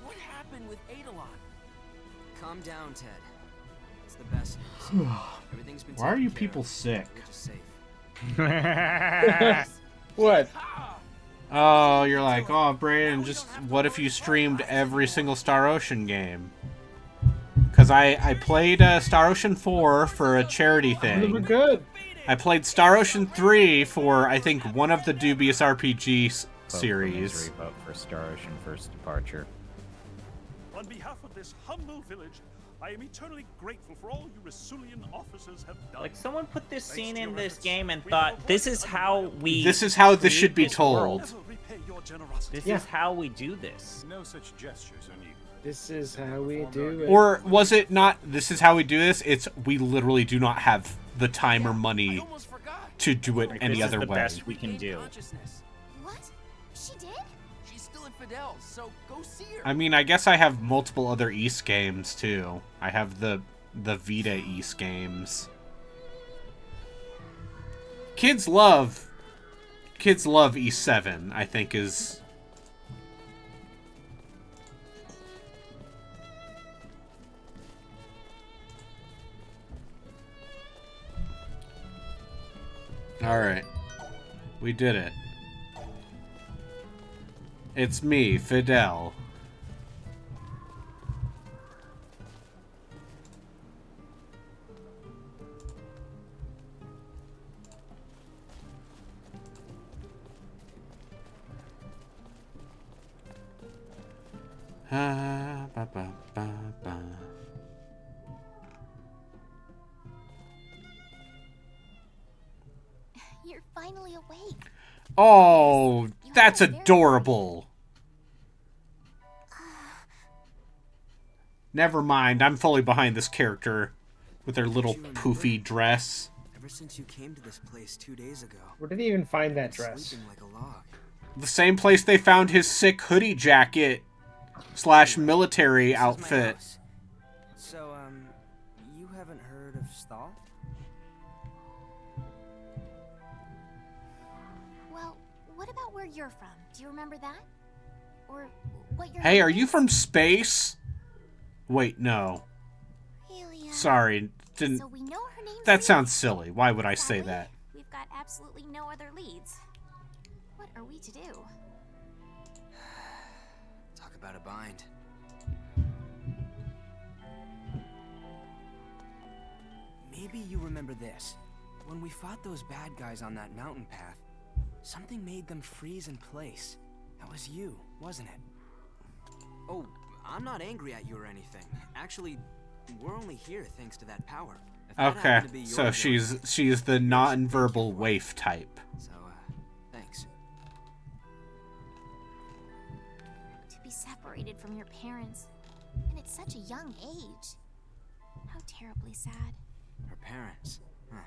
what happened with Eidolon? Calm down, Ted. It's the best news. Everything's been Why are you taken care people of. sick? We're just safe. What? Oh, you're like, oh, Brandon, just what if you streamed every single Star Ocean game? Because I played Star Ocean 4 for a charity thing. We're good. I played Star Ocean 3 for, I think, one of the dubious RPG series. Vote for Star Ocean First Departure. On behalf of this humble village, I am eternally grateful for all you Rasulian officers have done. Like, someone put this scene in this game and thought, this is how this should be told. This is how we do this. No such gestures are needed. This is how we do it. Or was it not, this is how we do this? It's, we literally do not have the time or money to do it any other way. This is the best we can do. What? She did? She's still in Fidel's, so go see her. I mean, I guess I have multiple other East games too. I have the Vita East games. Kids love E7, I think is... Alright. We did it. It's me, Fidel. Ba, ba, ba, ba. You're finally awake. Oh, that's adorable. Never mind, I'm fully behind this character with her little poofy dress. Ever since you came to this place 2 days ago. Where did they even find that dress? Sleeping like a log. The same place they found his sick hoodie jacket / military outfit. So, you haven't heard of Stahl? Well, what about where you're from? Do you remember that? Or what your Hey, are you from space? Wait, no. Really? Sorry, didn't... So we know her name's That Rita. sounds silly. Why would I say that? We've got absolutely no other leads. What are we to do? Talk about a bind. Maybe you remember this. When we fought those bad guys on that mountain path, something made them freeze in place. That was you, wasn't it? Oh, I'm not angry at you or anything. Actually, we're only here thanks to that power. If that Okay, happened to be so your she's the non-verbal waif type. So, thanks. To be separated from your parents, and at such a young age. How terribly sad. Her parents. Huh.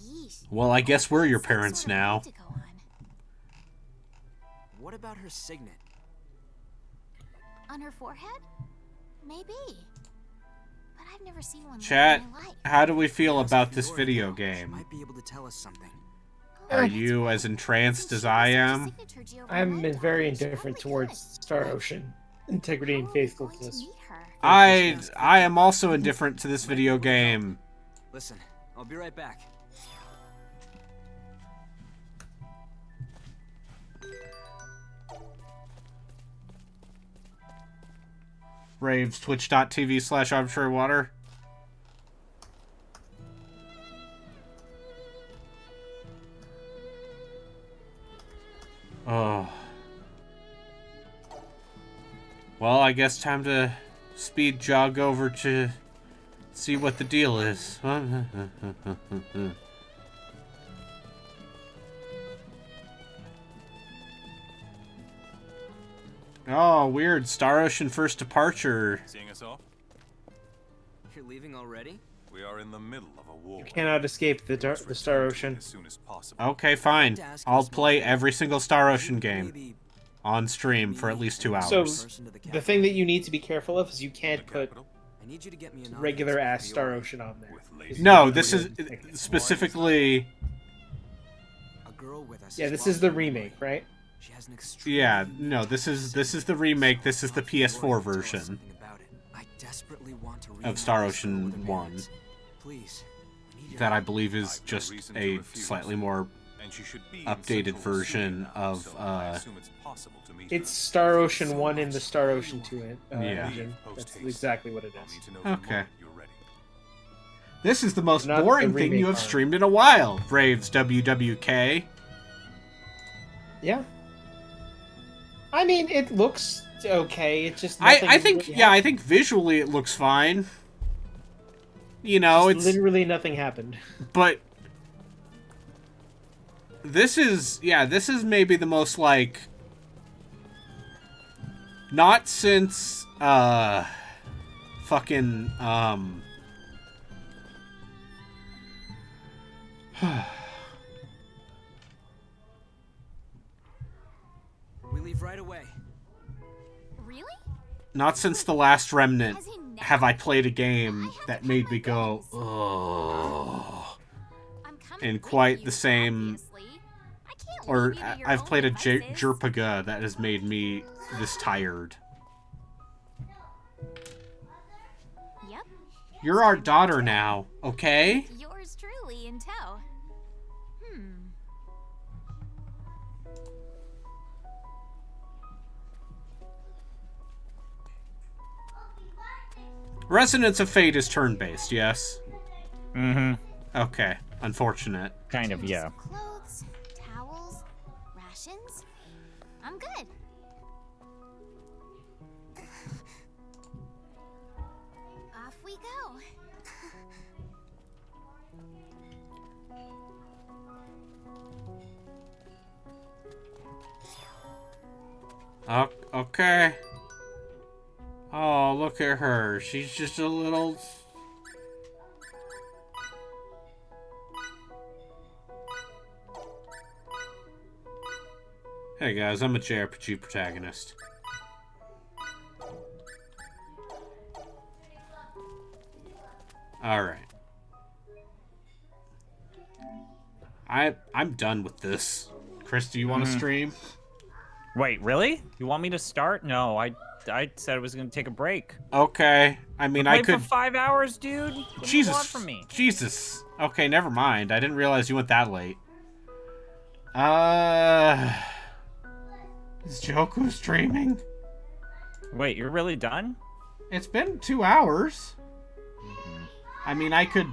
Yeesh. Well, I guess we're your Some parents sort of now. way to go on. What about her signet? On her forehead? Maybe. But I've never seen one Chat, like that in my life. how do we feel about this video game? Might be able to tell us something. Are you as entranced as I am? I'm very indifferent towards Star Ocean integrity and faithfulness. I am also indifferent to this video game. Listen, I'll be right back. Raves, twitch.tv/arbitrarywater. Oh. Well, I guess time to speed jog over to see what the deal is. Oh, weird. Star Ocean first departure. Seeing us off? You're leaving already? We are in the middle of a war. You cannot escape the Star Ocean. As soon as possible. Okay, fine. I'll play every single Star Ocean game on stream for at least 2 hours. So, the thing that you need to be careful of is you can't put I need you to get me an regular ass Star Ocean on there. No, this is specifically... A girl with us. Yeah, this is the remake, right? She has an extreme Yeah, no, this is the remake. This is the PS4 version I desperately want to of Star Ocean 1 Please. that I believe is just a slightly more updated version of It's Star Ocean 1 in the Star Ocean 2 Yeah. engine. That's exactly what it is. Okay. This is the most Not the boring thing remake you have part. streamed in a while, Braves WWK. Yeah. I mean, it looks okay. It's just I nothing think, really yeah, I think visually it looks fine. You know, happened. it's... Literally nothing happened. But... This is maybe the most, like... Not since, fucking, We leave right away. Not since The Last Remnant have I played a game that made me go, oh, in quite the same, or I've played a JRPG that has made me this tired. Yep. You're our daughter now, okay? Yours truly in tow. Resonance of Fate is turn-based, yes? Mm-hmm. Okay. Unfortunate. Kind of, yeah. Clothes, towels, rations. I'm good. Off we go. Okay. Oh, look at her. She's just a little... Hey guys, I'm a JRPG protagonist. Alright. I'm done with this. Chris, do you want to stream? Wait, really? You want me to start? No, I said I was going to take a break. Okay. I mean, I I could... for 5 hours, dude? What do you want from me? Jesus. Okay, never mind. I didn't realize you went that late. Is Joku streaming? Wait, you're really done? It's been 2 hours. I mean, I could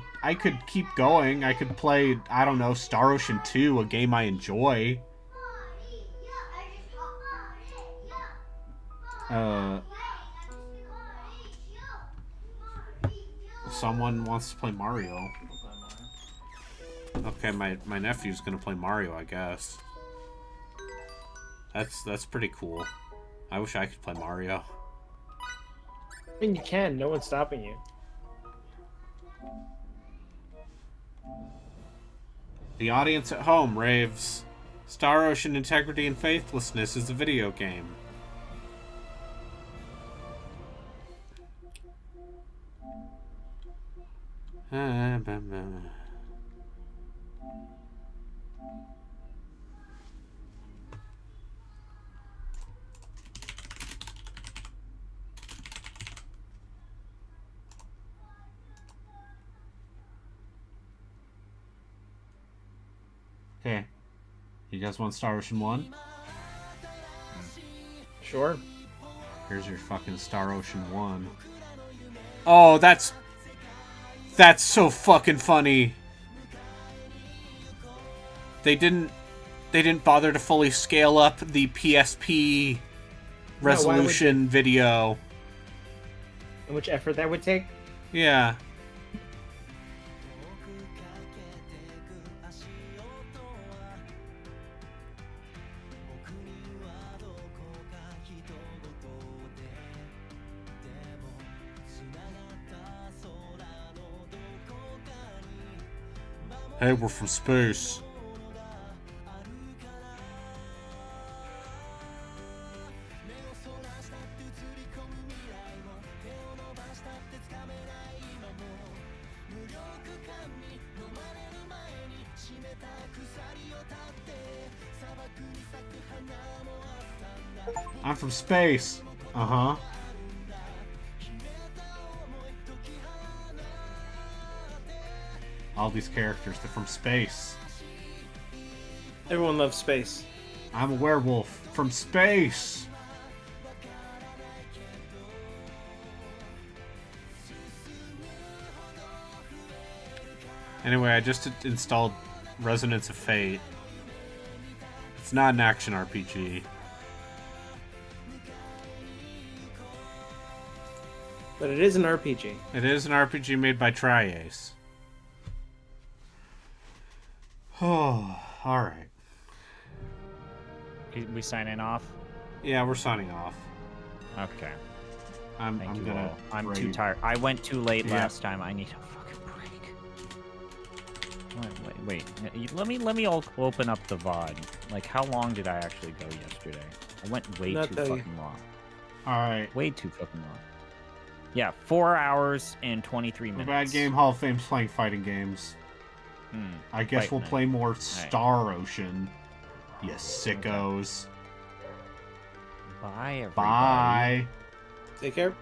keep going. I could play, I don't know, Star Ocean 2, a game I enjoy. Someone wants to play Mario. Okay, my nephew's gonna play Mario, I guess. That's pretty cool. I wish I could play Mario. I mean, you can. No one's stopping you. The audience at home raves, Star Ocean Integrity and Faithlessness is a video game. Okay. You guys want Star Ocean 1? Sure. Here's your fucking Star Ocean 1. Oh, that's so fucking funny. They didn't bother to fully scale up the PSP resolution video. How much effort that would take? Yeah. Hey, we're from space. I'm from space. Uh-huh. All these characters, they're from space. Everyone loves space. I'm a werewolf from space. Anyway, I just installed Resonance of Fate. It's not an action RPG. But it is an RPG. It is an RPG made by Tri-Ace. Oh, alright. We signing off? Yeah, we're signing off. Okay. I'm gonna. I'm too tired. I went too late last time. I need a fucking break. Wait. Let me open up the VOD. Like, how long did I actually go yesterday? I went way too fucking long. All right. Way too fucking long. Yeah, 4 hours and 23 minutes. Bad Game Hall of Fame's playing fighting games. I guess we'll play more Star Ocean. You sickos. Bye, everybody. Bye. Take care.